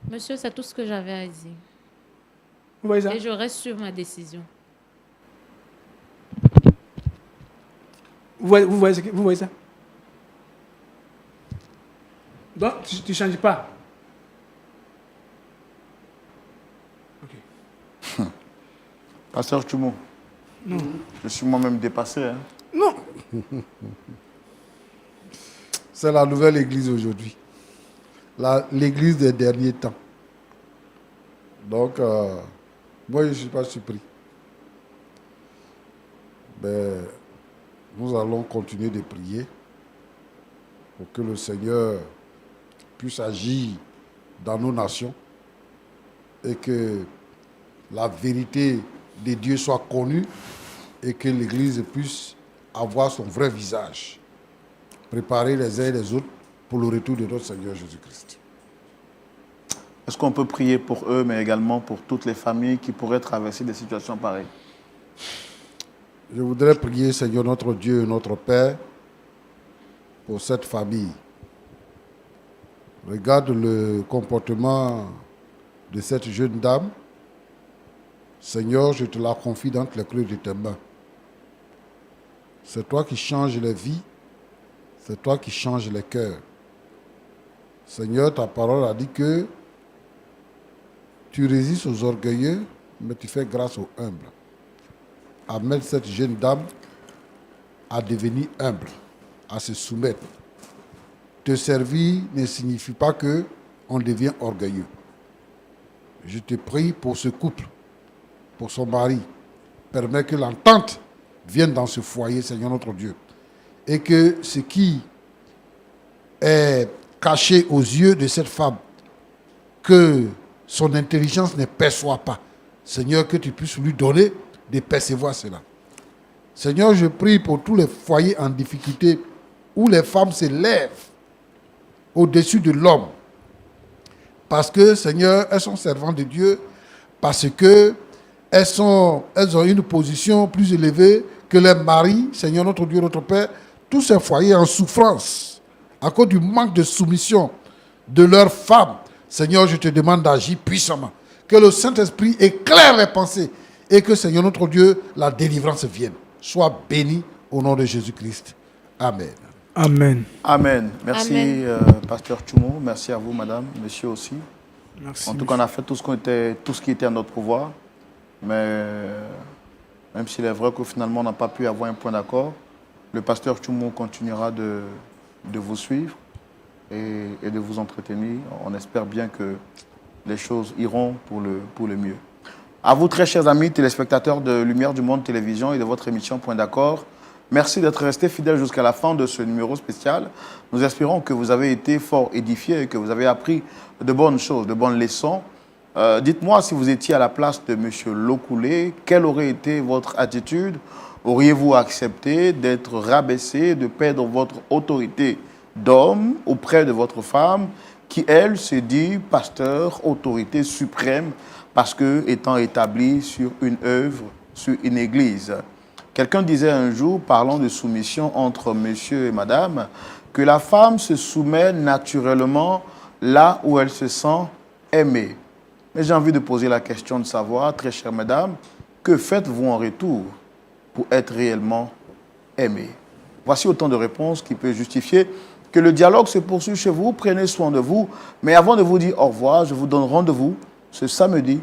Monsieur, c'est tout ce que j'avais à dire. Vous voyez ça? Et je reste sur ma décision. Vous voyez ça? Donc, tu ne changes pas. Okay. Pasteur Tchoumo, non. Je suis moi-même dépassé. Hein. Non. C'est la nouvelle église aujourd'hui. L'église des derniers temps. Donc, moi, je ne suis pas surpris. Mais nous allons continuer de prier pour que le Seigneur puisse agir dans nos nations et que la vérité de Dieu soit connue et que l'Église puisse avoir son vrai visage, préparer les uns et les autres pour le retour de notre Seigneur Jésus-Christ. Est-ce qu'on peut prier pour eux, mais également pour toutes les familles qui pourraient traverser des situations pareilles? Je voudrais prier, Seigneur notre Dieu et notre Père, pour cette famille. Regarde le comportement de cette jeune dame. Seigneur, je te la confie dans les creux de tes mains. C'est toi qui changes les vies. C'est toi qui changes les cœurs. Seigneur, ta parole a dit que tu résistes aux orgueilleux, mais tu fais grâce aux humbles. Amène cette jeune dame à devenir humble, à se soumettre. Te servir ne signifie pas qu'on devient orgueilleux. Je te prie pour ce couple, pour son mari. Permets que l'entente vienne dans ce foyer, Seigneur notre Dieu. Et que ce qui est caché aux yeux de cette femme, que son intelligence ne perçoit pas. Seigneur, que tu puisses lui donner de percevoir cela. Seigneur, je prie pour tous les foyers en difficulté où les femmes se lèvent au-dessus de l'homme. Parce que, Seigneur, elles sont servantes de Dieu, parce que elles ont une position plus élevée que les maris, Seigneur notre Dieu, notre Père, tous ces foyers en souffrance, à cause du manque de soumission de leurs femmes. Seigneur, je te demande d'agir puissamment. Que le Saint-Esprit éclaire les pensées et que, Seigneur notre Dieu, la délivrance vienne. Sois béni au nom de Jésus-Christ. Amen. Amen. Amen. Merci, Amen. Pasteur Tchoumo. Merci à vous, madame, monsieur aussi. Merci. En tout cas, on a fait tout ce qui était à notre pouvoir. Mais même s'il est vrai que finalement, on n'a pas pu avoir un point d'accord, le pasteur Tchoumo continuera de vous suivre et de vous entretenir. On espère bien que les choses iront pour le mieux. À vous, très chers amis téléspectateurs de Lumière du Monde Télévision et de votre émission Point d'accord, merci d'être restés fidèles jusqu'à la fin de ce numéro spécial. Nous espérons que vous avez été fort édifiés et que vous avez appris de bonnes choses, de bonnes leçons. Dites-moi si vous étiez à la place de M. Lokoulé, quelle aurait été votre attitude? Auriez-vous accepté d'être rabaissé, de perdre votre autorité d'homme auprès de votre femme qui, elle, se dit pasteur, autorité suprême, parce que étant établie sur une œuvre, sur une église? Quelqu'un disait un jour, parlant de soumission entre monsieur et madame, que la femme se soumet naturellement là où elle se sent aimée. Mais j'ai envie de poser la question de savoir, très chère madame, que faites-vous en retour pour être réellement aimée? Voici autant de réponses qui peuvent justifier que le dialogue se poursuit chez vous. Prenez soin de vous. Mais avant de vous dire au revoir, je vous donne rendez-vous ce samedi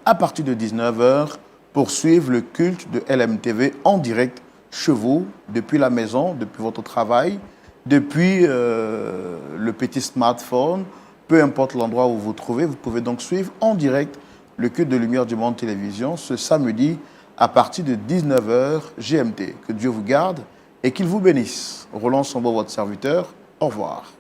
à partir de 19h pour suivre le culte de LMTV en direct chez vous, depuis la maison, depuis votre travail, depuis le petit smartphone, peu importe l'endroit où vous vous trouvez. Vous pouvez donc suivre en direct le culte de Lumière du Monde Télévision ce samedi à partir de 19h GMT. Que Dieu vous garde et qu'il vous bénisse. Roland Sambo, votre serviteur. Au revoir.